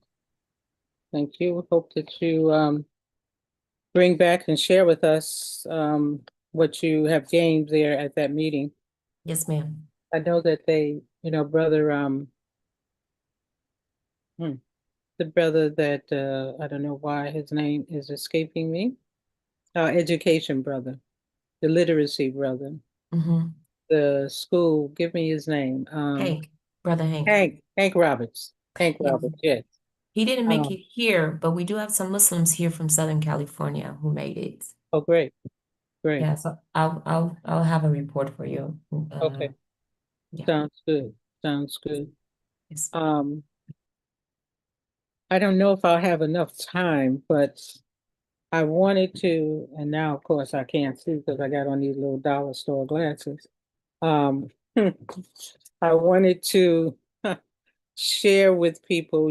S1: Thank you. Hope that you bring back and share with us what you have gained there at that meeting.
S12: Yes, ma'am.
S1: I know that they, brother, the brother that I don't know why his name is escaping me. Education brother, the literacy brother,
S12: Mm-hmm.
S1: the school. Give me his name.
S12: Hank, brother Hank.
S1: Hank Roberts. Hank
S12: Yes.
S1: Roberts. Yes.
S12: He didn't make
S1: Um,
S12: it here, but we do have some Muslims here from Southern California who made it.
S1: oh, great, great.
S12: Yeah, so I'll have a report for you.
S1: Okay.
S12: Yeah.
S1: Sounds good. Sounds good.
S12: Yes.
S1: I don't know if I'll have enough time, but I wanted to, and now of course I can't see because I got on these little dollar store glasses. Um, I wanted to share with people,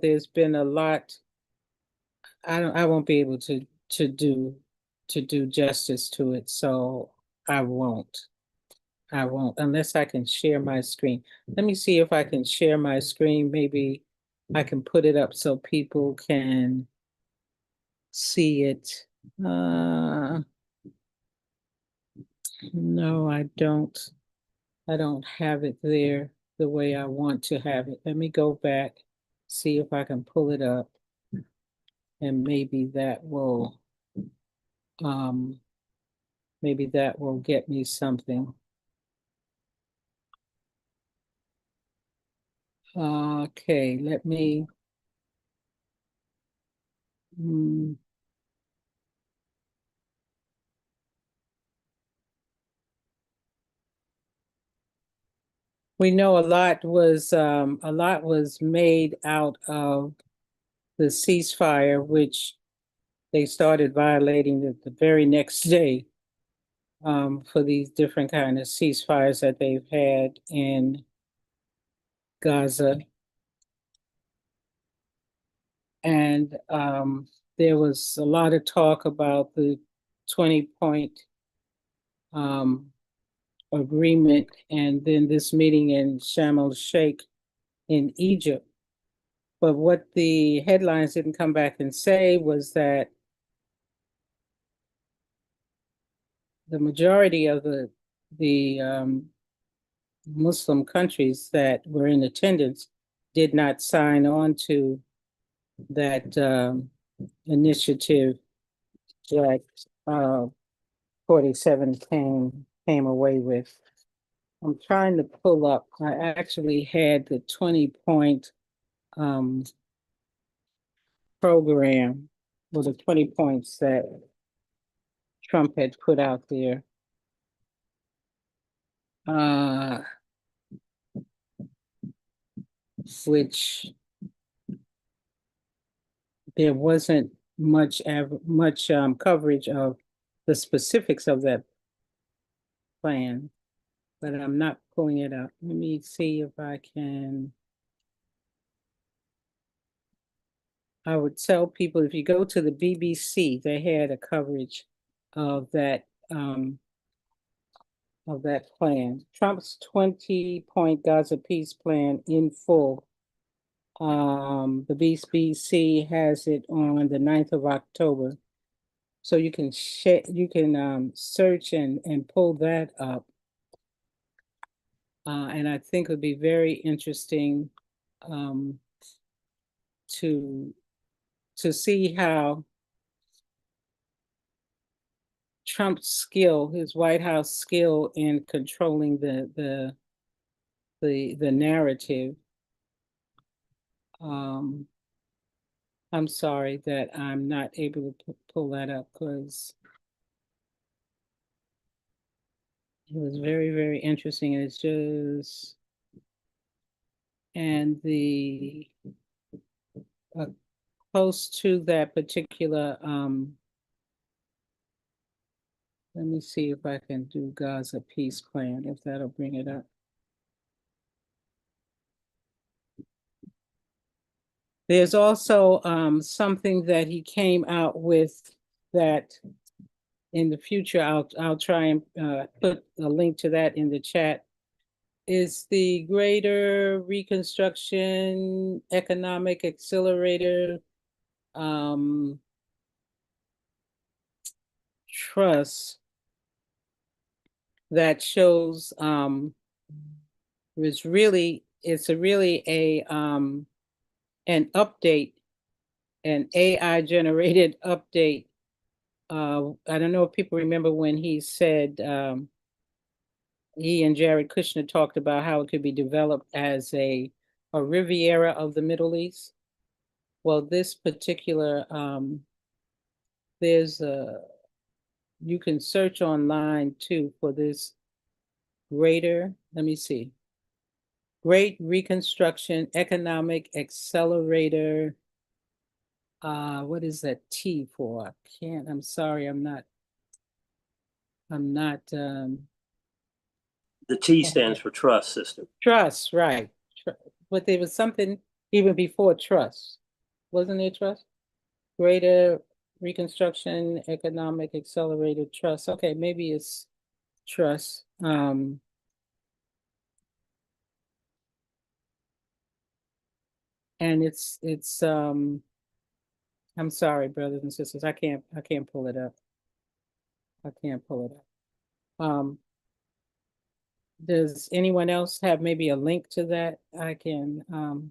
S1: there's been a lot. I won't be able to do justice to it, so I won't. I won't unless I can share my screen. Let me see if I can share my screen. Maybe I can put it up so people can see it. No, I don't. I don't have it there the way I want to have it. Let me go back, see if I can pull it up, and um, maybe that will get me something. Okay, let me. Hmm. We know a lot was made out of the ceasefire, which they started violating the very next day for these different kind of ceasefires that they've had in Gaza. And there was a lot of talk about the 20-point agreement and then this meeting in Sharm el-Sheikh in Egypt. But what the headlines didn't come back and say was that the majority of the Muslim countries that were in attendance did not sign on to that initiative that 47 came away with. I'm trying to pull up. I actually had the 20-point program with the 20 points that Trump had put out there. Which there wasn't much coverage of the specifics of that plan, but I'm not pulling it up. Let me see if I can. I would tell people if you go to the BBC, they had a coverage of that plan. Trump's 20-point Gaza peace plan in full. The BBC has it on the 9th of October. So you can search and pull that up. And I think it would be very interesting to see how Trump's skill, his White House skill in controlling the narrative. I'm sorry that I'm not able to pull that up because it was very, very interesting. And it's just, and close to that particular, let me see if I can do Gaza peace plan, if that'll bring it up. There's also something that he came out with that in the future, I'll try and put a link to that in the chat, is the Greater Reconstruction Economic Accelerator Trust that shows it's really an update, an AI generated update. I don't know if people remember when he said he and Jared Kushner talked about how it could be developed as a Riviera of the Middle East. Well, this particular there's a you can search online too for this greater, let me see, Great Reconstruction Economic Accelerator. What is that T for? I can't, I'm sorry, I'm not
S11: The T stands for trust system.
S1: trust, right. But there was something even before trust. Wasn't there trust? Greater Reconstruction Economic Accelerated Trust. Okay, maybe it's trust. And it's I'm sorry, brothers and sisters, I can't pull it up. I can't pull it up. Does anyone else have maybe a link to that? I can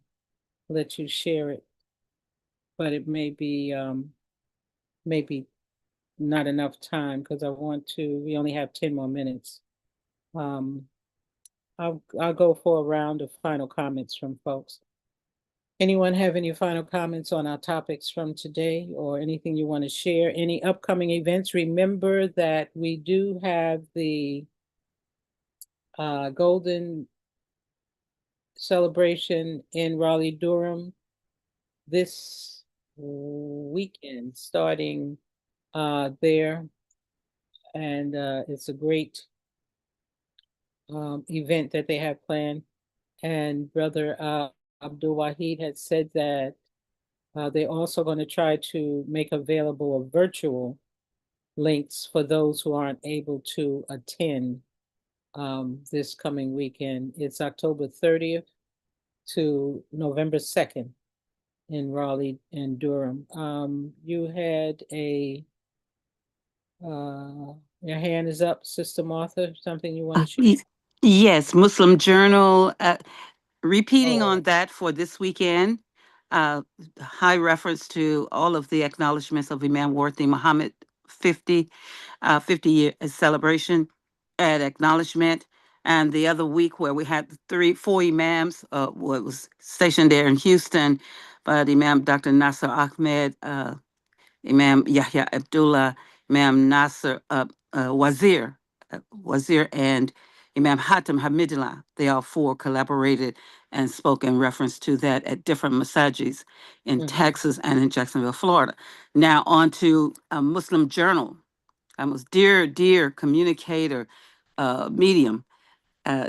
S1: let you share it, but it may be maybe not enough time because we only have 10 more minutes. I'll go for a round of final comments from folks. Anyone have any final comments on our topics from today or anything you want to share? Any upcoming events? Remember that we do have the Golden Celebration in Raleigh-Durham this weekend, starting there. And it's a great event that they have planned. And Brother Abdul Wahid had said that they're also going to try to make available a virtual links for those who aren't able to attend this coming weekend. It's October 30th to November 2nd in Raleigh and Durham. You had your hand is up, Sister Martha, something you want to share?
S2: Yes, Muslim Journal. Repeating on that for this weekend, high reference to all of the acknowledgments of Imam Worthy Muhammad 50-year celebration and acknowledgement. And the other week where we had four imams, was stationed there in Houston, but Imam Dr. Nasser Ahmed, Imam Yahya Abdullah, Imam Nasser Wazir, and Imam Hatem Hamidullah. They all four collaborated and spoke in reference to that at different masajis in Texas and in Jacksonville, Florida. Now on to a Muslim Journal. I was dear communicator, medium.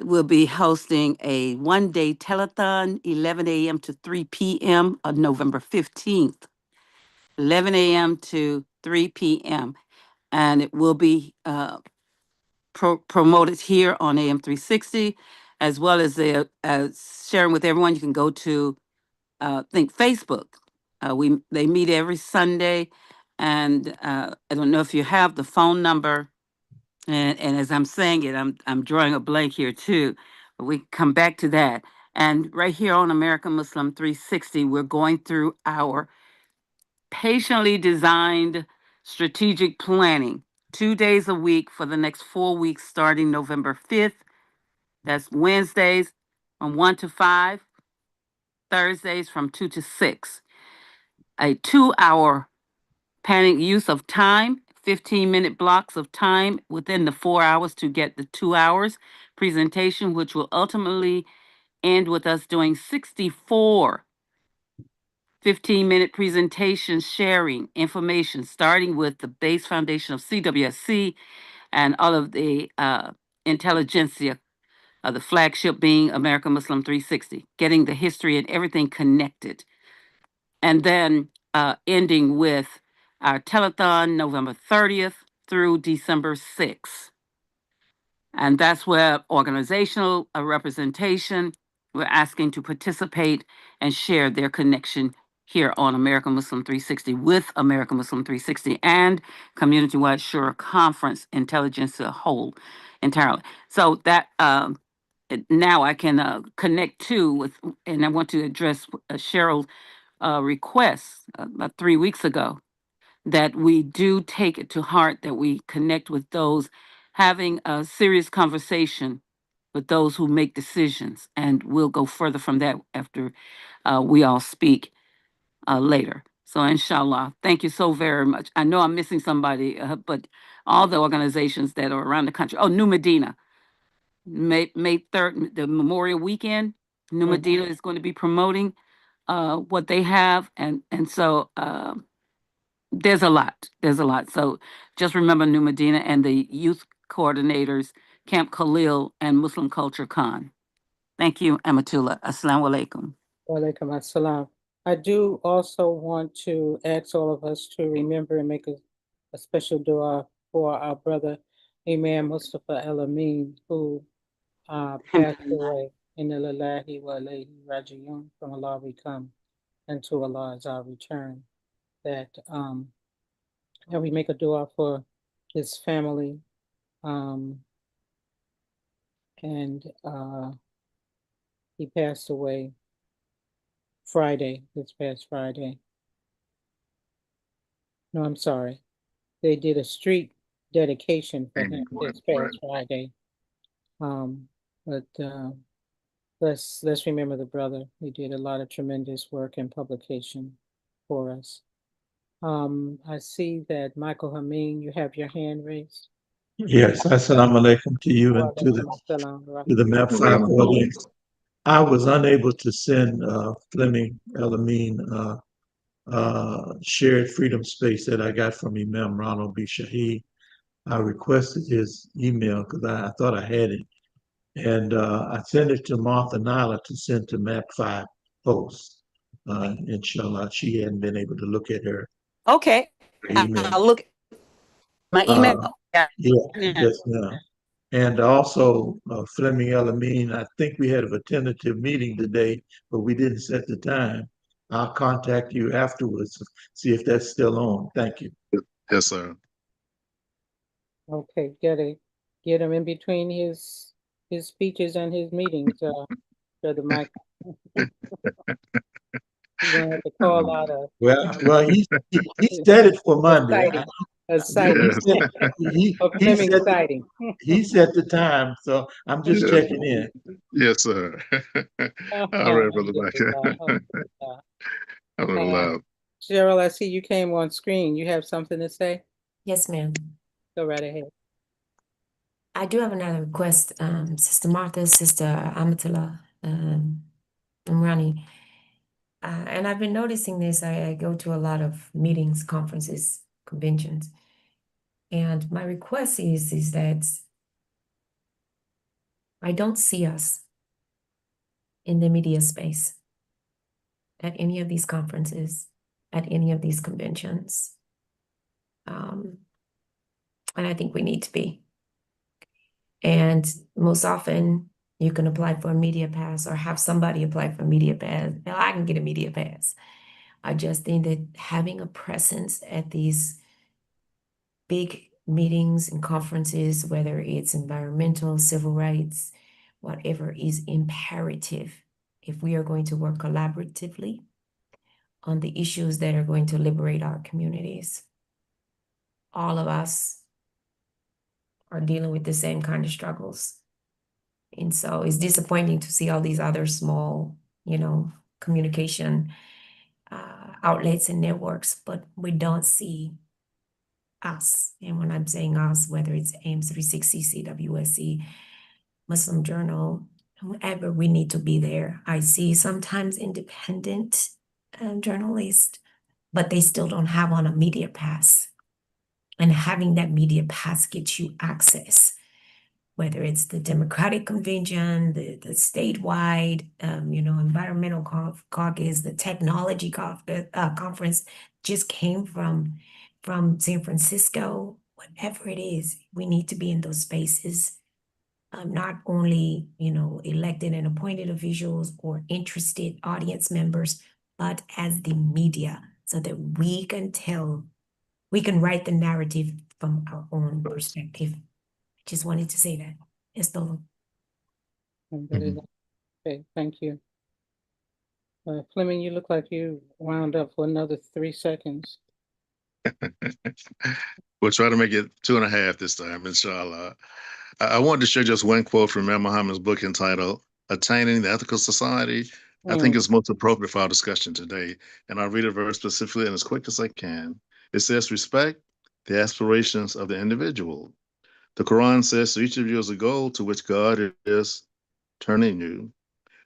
S2: We'll be hosting a one-day telethon, 11 a.m. to 3 p.m. on November 15th. 11 a.m. to 3 p.m. And it will be promoted here on AM360, as well as sharing with everyone. You can go to think Facebook. They meet every Sunday, and I don't know if you have the phone number. And as I'm saying it, I'm drawing a blank here too, but we come back to that. And right here on American Muslim 360, we're going through our patiently designed strategic planning, 2 days a week for the next 4 weeks, starting November 5th. That's Wednesdays from 1 to 5, Thursdays from 2 to 6. A 2-hour planning use of time, 15-minute blocks of time within the 4 hours to get the 2 hours presentation, which will ultimately end with us doing 64 15-minute presentations sharing information, starting with the base foundation of CWSC and all of the intelligentsia, the flagship being American Muslim 360, getting the history and everything connected. and then ending with our telethon November 30th through December 6th. And that's where organizational representation, we're asking to participate and share their connection here on American Muslim 360 with American Muslim 360 and Community-Wide Shura Conference Intelligence a whole entirely. So that now I can connect to with, and I want to address Cheryl's request about 3 weeks ago, that we do take it to heart, that we connect with those having a serious conversation with those who make decisions. And we'll go further from that after we all speak later. So inshallah, thank you so very much. I know I'm missing somebody, but all the organizations that are around the country. Oh, New Medina, May 3rd, the Memorial Weekend. New Medina is going to be promoting what they have. And so there's a lot. There's a lot. So just remember New Medina and the youth coordinators, Camp Khalil and Muslim Culture Con. Thank you, Amatullah. Assalamu alaikum.
S1: Walaikum assalam. I do also want to ask all of us to remember and make a special dua for our brother Imam Mustafa El-Amin, who passed away. Inna lillahi wa ilayhi raji'un. From Allah we come, and to Allah is our return. That and we make a dua for his family, and he passed away this past Friday. No, I'm sorry. They did a street dedication for him this past Friday. But let's remember the brother. He did a lot of tremendous work and publication for us. I see that Michael Hameen, you have your hand raised.
S13: Yes, assalamu alaikum to you and to the MAP5 audience. I was unable to send Fleming El-Amin shared freedom space that I got from Imam Ronald B. Shaheed. I requested his email because I thought I had it. And I sent it to Martha Nyla to send to MAP5 posts. Inshallah, she hadn't been able to look at her
S2: Okay.
S13: email.
S2: I'll look my email.
S13: Yeah, yes, ma'am. And also Fleming El-Amin, I think we had a tentative meeting today, but we didn't set the time. I'll contact you afterwards, see if that's still on. Thank you.
S7: Yes, sir.
S1: Okay, get him in between his speeches and his meetings, Brother Mike. You're gonna have to call out a
S13: Well, he said it for Monday.
S1: a sighting.
S13: He set the time, so I'm just checking in.
S7: Yes, sir. All right, Brother Mike.
S1: Cheryl, I see you came on screen. You have something to say?
S12: Yes, ma'am.
S1: Go right ahead.
S12: I do have another request, Sister Martha, Sister Amatullah, and Rani. And I've been noticing this. I go to a lot of meetings, conferences, conventions. And my request is that I don't see us in the media space at any of these conferences, at any of these conventions. And I think we need to be. And most often, you can apply for a media pass or have somebody apply for a media pass. Now, I can get a media pass. I just think that having a presence at these big meetings and conferences, whether it's environmental, civil rights, whatever, is imperative if we are going to work collaboratively on the issues that are going to liberate our communities. All of us are dealing with the same kind of struggles. And so it's disappointing to see all these other small, communication outlets and networks, but we don't see us. And when I'm saying us, whether it's AM360, CWSC, Muslim Journal, whoever, we need to be there. I see sometimes independent journalists, but they still don't have on a media pass. And having that media pass gets you access whether it's the Democratic Convention, the statewide, environmental caucus, the technology conference just came from San Francisco. Whatever it is, we need to be in those spaces, not only, elected and appointed officials or interested audience members, but as the media, so that we can write the narrative from our own perspective. Just wanted to say that. Es todo.
S1: Okay, thank you. Fleming, you look like you wound up for another 3 seconds.
S7: We'll try to make it 2.5 this time, inshallah. I wanted to share just one quote from Imam Muhammad's book entitled Attaining the Ethical Society. I think it's most appropriate for our discussion today. And I'll read it very specifically and as quick as I can. It says, respect the aspirations of the individual. The Quran says, so each of you is a goal to which God is turning you.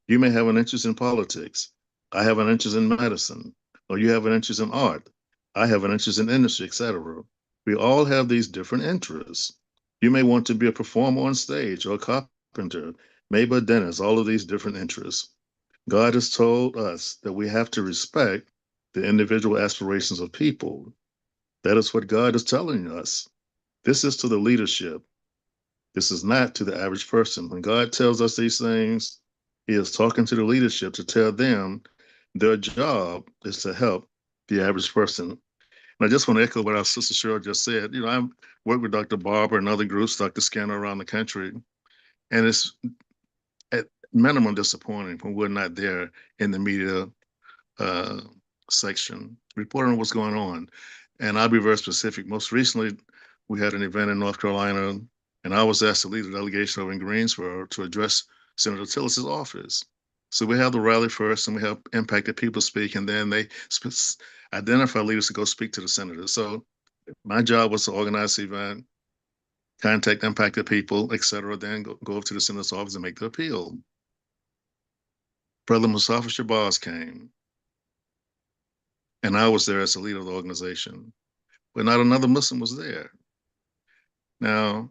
S7: You may have an interest in politics. I have an interest in medicine. Or you have an interest in art. I have an interest in industry, etc. We all have these different interests. You may want to be a performer on stage or a carpenter, maybe a dentist, all of these different interests. God has told us that we have to respect the individual aspirations of people. That is what God is telling us. This is to the leadership. This is not to the average person. When God tells us these things, he is talking to the leadership to tell them their job is to help the average person. And I just want to echo what our sister Cheryl just said. I work with Dr. Barber and other groups, Dr. Scanner around the country, and it's at minimum disappointing when we're not there in the media section reporting what's going on. And I'll be very specific. Most recently, we had an event in North Carolina, and I was asked to lead a delegation over in Greensboro to address Senator Tillis's office. So we have the rally first, and we have impacted people speak, and then they identify leaders to go speak to the senator. So my job was to organize the event, contact impacted people, et cetera, then go up to the senator's office and make the appeal. Brother Mustafa Shabazz came, and I was there as the leader of the organization, but not another Muslim was there. Now,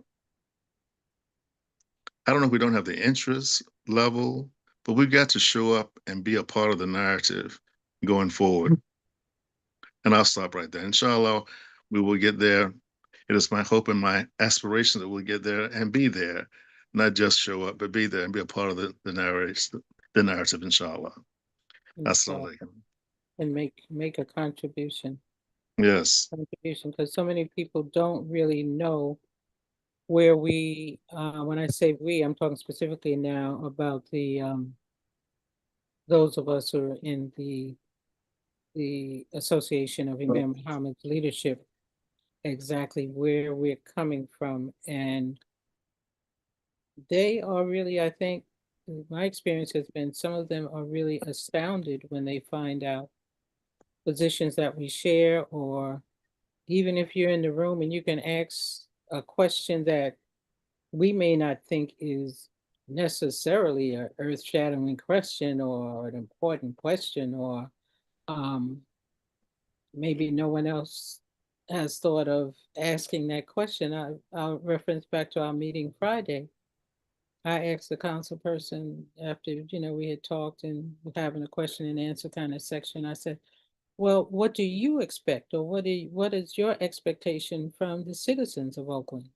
S7: I don't know if we don't have the interest level, but we've got to show up and be a part of the narrative going forward. And I'll stop right there. Inshallah, we will get there. It is my hope and my aspiration that we'll get there and be there, not just show up, but be there and be a part of the narrative, inshallah. That's all I can.
S1: And make a contribution.
S7: Yes.
S1: Contribution, because so many people don't really know where we, when I say we, I'm talking specifically now about the those of us who are in the Association of Imam Muhammad's leadership, exactly where we're coming from. And they are really, I think, my experience has been some of them are really astounded when they find out positions that we share, or even if you're in the room and you can ask a question that we may not think is necessarily an earth-shattering question or an important question, or maybe no one else has thought of asking that question. I'll reference back to our meeting Friday. I asked the council person after, we had talked and we're having a question and answer kind of section. I said, well, what do you expect, or what is your expectation from the citizens of Oakland?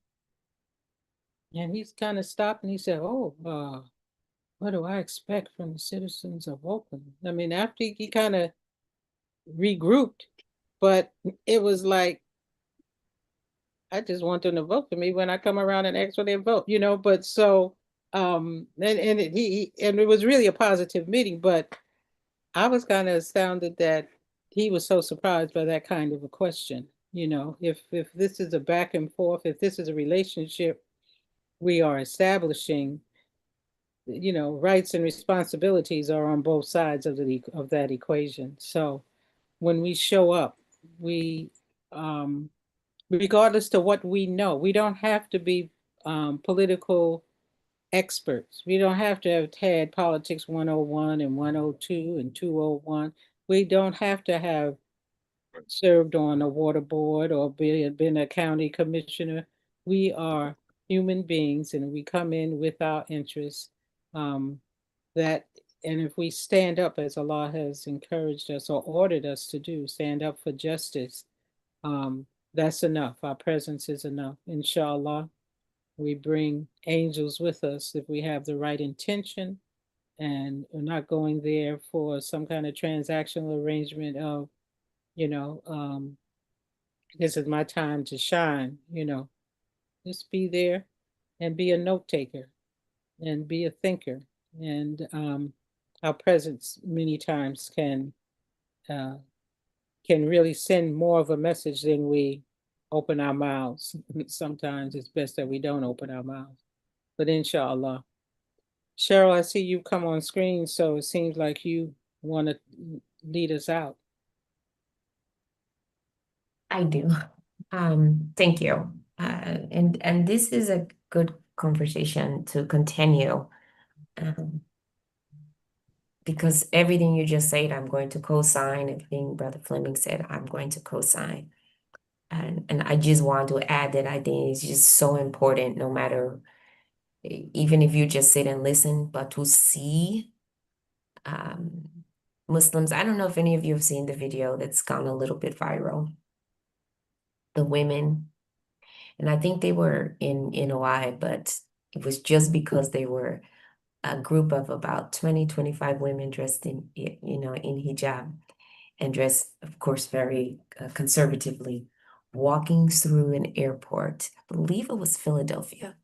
S1: And he's kind of stopped and he said, oh, what do I expect from the citizens of Oakland? I mean, after he kind of regrouped, but it was like, I just want them to vote for me when I come around and ask for their vote, but so, and it was really a positive meeting, but I was kind of astounded that he was so surprised by that kind of a question. If this is a back and forth, if this is a relationship we are establishing, rights and responsibilities are on both sides of that equation. So when we show up, we regardless to what we know, we don't have to be political experts. We don't have to have had politics 101 and 102 and 201. We don't have to have served on a water board or been a county commissioner. We are human beings and we come in with our interests, that and if we stand up as Allah has encouraged us or ordered us to do, stand up for justice, that's enough. Our presence is enough. Inshallah, we bring angels with us if we have the right intention and we're not going there for some kind of transactional arrangement of, you know, this is my time to shine, just be there and be a note taker and be a thinker. And our presence many times uh, can really send more of a message than we open our mouths. Sometimes it's best that we don't open our mouths. But inshallah. Cheryl, I see you come on screen, so it seems like you want to lead us out.
S12: I do. Thank you. And this is a good conversation to continue. Because everything you just said, I'm going to co-sign. Everything Brother Fleming said, I'm going to co-sign. And I just want to add that I think it's just so important, no matter, even if you just sit and listen, but to see Muslims. I don't know if any of you have seen the video that's gone a little bit viral. The women, and I think they were in NOI, but it was just because they were a group of about 20, 25 women dressed in hijab and dressed, of course, very conservatively, walking through an airport. I believe it was Philadelphia.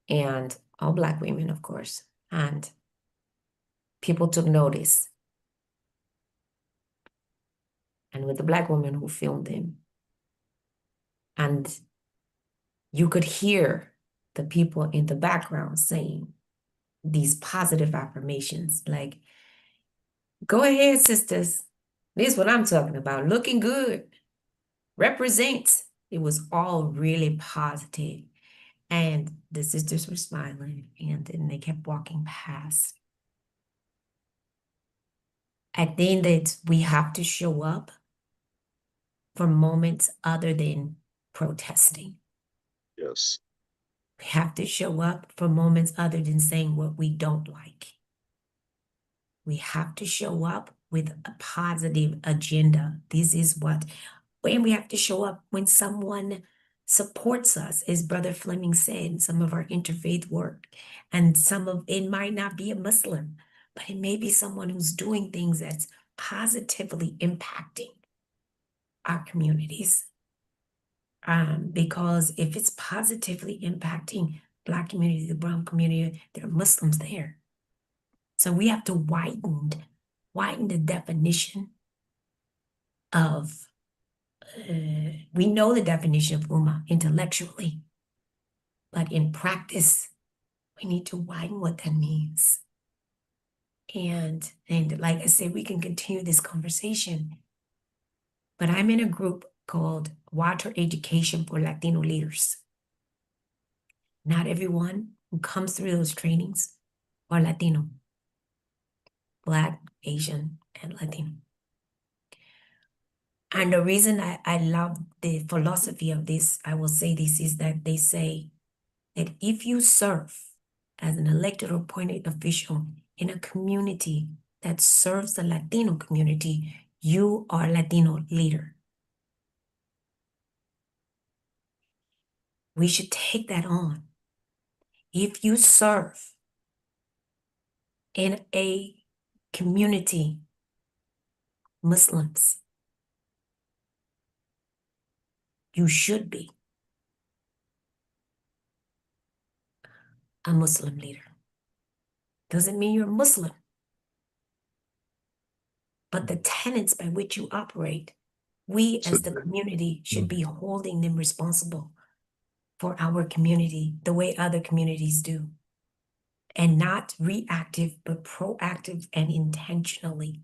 S12: And all Black women, of course. And people took notice. And with the Black woman who filmed them. And you could hear the people in the background saying these positive affirmations like, go ahead, sisters. This is what I'm talking about. Looking good. Represent. It was all really positive. And the sisters were smiling, and then they kept walking past. I think that we have to show up for moments other than protesting.
S7: Yes.
S12: We have to show up for moments other than saying what we don't like. We have to show up with a positive agenda. This is what, when we have to show up when someone supports us, as Brother Fleming said, in some of our interfaith work. And some of it might not be a Muslim, but it may be someone who's doing things that's positively impacting our communities. Because if it's positively impacting Black community, the brown community, there are Muslims there. So we have to widen the definition of, we know the definition of Ummah intellectually, but in practice, we need to widen what that means. And like I said, we can continue this conversation, but I'm in a group called Water Education for Latino Leaders. Not everyone who comes through those trainings are Latino, Black, Asian, and Latino. And the reason I love the philosophy of this, I will say this, is that they say that if you serve as an elected or appointed official in a community that serves the Latino community, you are a Latino leader. We should take that on. If you serve in a community, Muslims, you should be a Muslim leader. Doesn't mean you're a Muslim, but the tenets by which you operate, we as the community should be holding them responsible for our community the way other communities do. And not reactive, but proactive and intentionally.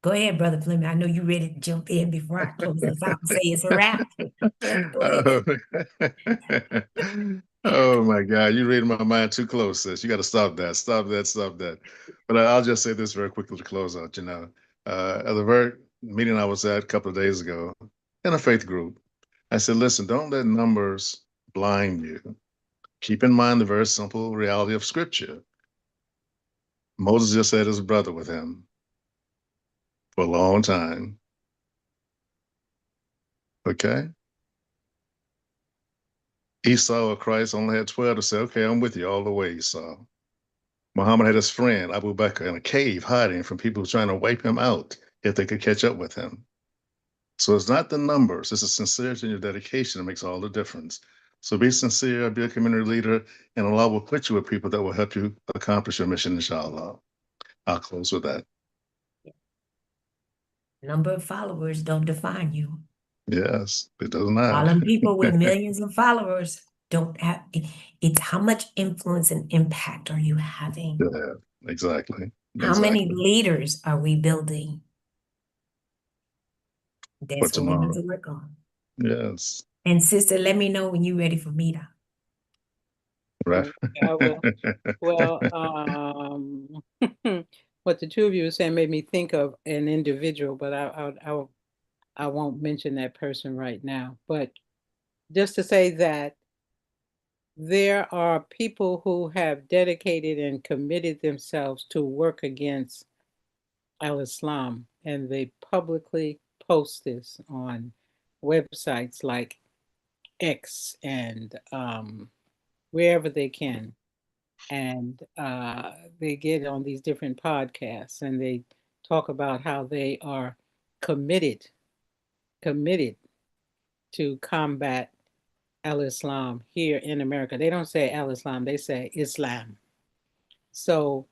S12: Go ahead, Brother Fleming. I know you're ready to jump in before I close this out and say it's a wrap. Go ahead.
S7: Oh my God, you're reading my mind too close, sis. You got to stop that, stop that, stop that. But I'll just say this very quickly to close out. At the very meeting I was at a couple of days ago in a faith group, I said, listen, don't let numbers blind you. Keep in mind the very simple reality of Scripture. Moses just had his brother with him for a long time. Okay? Esau or Christ only had 12 to say, okay, I'm with you all the way, Esau. Muhammad had his friend Abu Bakr in a cave hiding from people trying to wipe him out if they could catch up with him. So it's not the numbers, it's the sincerity and your dedication that makes all the difference. So be sincere, be a community leader, and Allah will put you with people that will help you accomplish your mission, inshallah. I'll close with that.
S12: Number of followers don't define you.
S7: Yes, it does
S12: All
S7: not.
S12: them people with millions of followers don't have, it's how much influence and impact are you having?
S7: Yeah, exactly.
S12: How many
S7: Exactly.
S12: leaders are we building?
S7: For
S12: That's what we need
S7: tomorrow.
S12: to work on.
S7: Yes.
S12: And sister, let me know when you're ready for meetup.
S7: Right.
S1: I will. Well, what the two of you were saying made me think of an individual, but I won't mention that person right now. But just to say that there are people who have dedicated and committed themselves to work against al-Islam, and they publicly post this on websites like X and wherever they can. And they get on these different podcasts and they talk about how they are committed to combat al-Islam here in America. They don't say al-Islam, they say Islam. So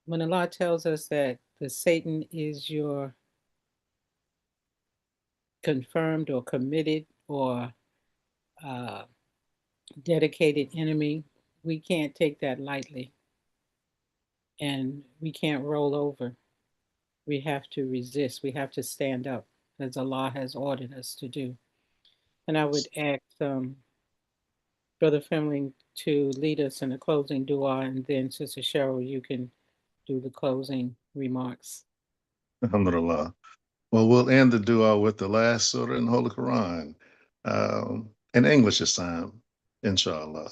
S1: when Allah tells us that the Satan is your confirmed or committed or uh, dedicated enemy, we can't take that lightly. And we can't roll over. We have to resist. We have to stand up as Allah has ordered us to do. And I would ask Brother Fleming to lead us in the closing dua, and then Sister Cheryl, you can do the closing remarks.
S7: Alhamdulillah. Well, we'll end the dua with the last surah in the Holy Quran, in English this time, inshallah.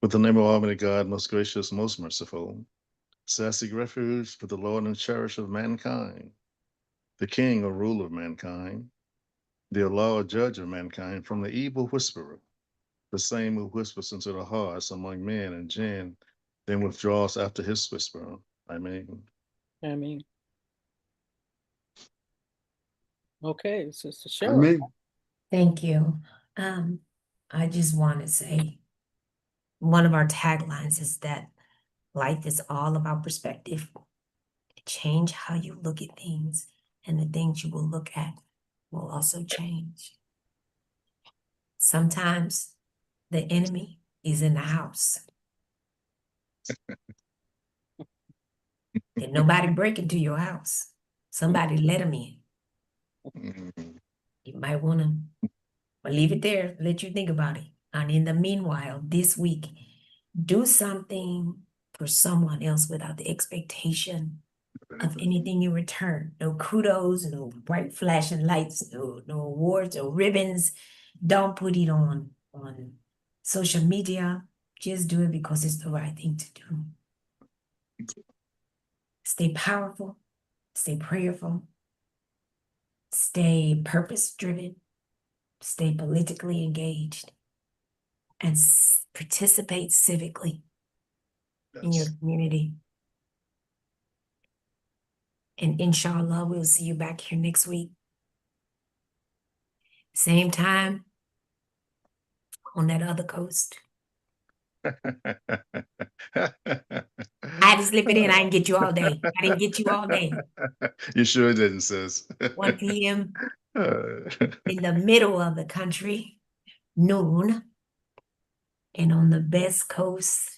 S7: With the name of Almighty God, most gracious, most merciful. So I seek refuge for the Lord and cherisher of mankind, the King or ruler of mankind, the Allah or judge of mankind, from the evil whisperer, the same who whispers into the hearts among men and jinn, then withdraws after his whisper. Amen.
S1: I mean, okay, Sister
S10: I
S1: Cheryl.
S10: mean,
S12: Thank you. I just want to say one of our taglines is that life is all about perspective. Change how you look at things, and the things you will look at will also change. Sometimes the enemy is in the house. Did nobody break into your house? Somebody let them in.
S7: Mhm.
S12: You might want to leave it there, let you think about it. And in the meanwhile, this week, do something for someone else without the expectation of anything in return. No kudos, no bright flashing lights, no awards, no ribbons. Don't put it on social media. Just do it because it's the right thing to do. Stay powerful, stay prayerful, stay purpose-driven, stay politically engaged, and participate civically in your community. And inshallah, we'll see you back here next week. Same time on that other coast. I had to slip it in. I didn't get you all day. I didn't get you all day.
S7: You sure didn't, sis.
S12: 1 p.m. in the middle of the country, noon. And on the best coast,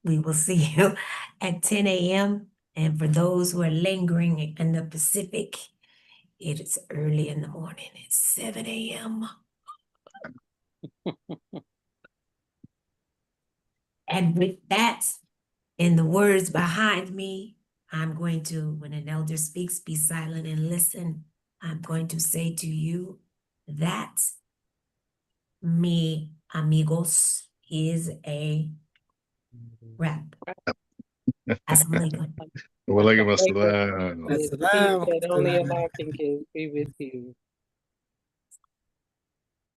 S12: we will see you at 10 a.m. And for those who are lingering in the Pacific, it is early in the morning. It's 7 a.m. And with that, in the words behind me, I'm going to, when an elder speaks, be silent and listen. I'm going to say to you that mi amigos is a wrap. Assalamualaikum.
S7: Walaikum assalam.
S1: Peace that only Allah can give be with you.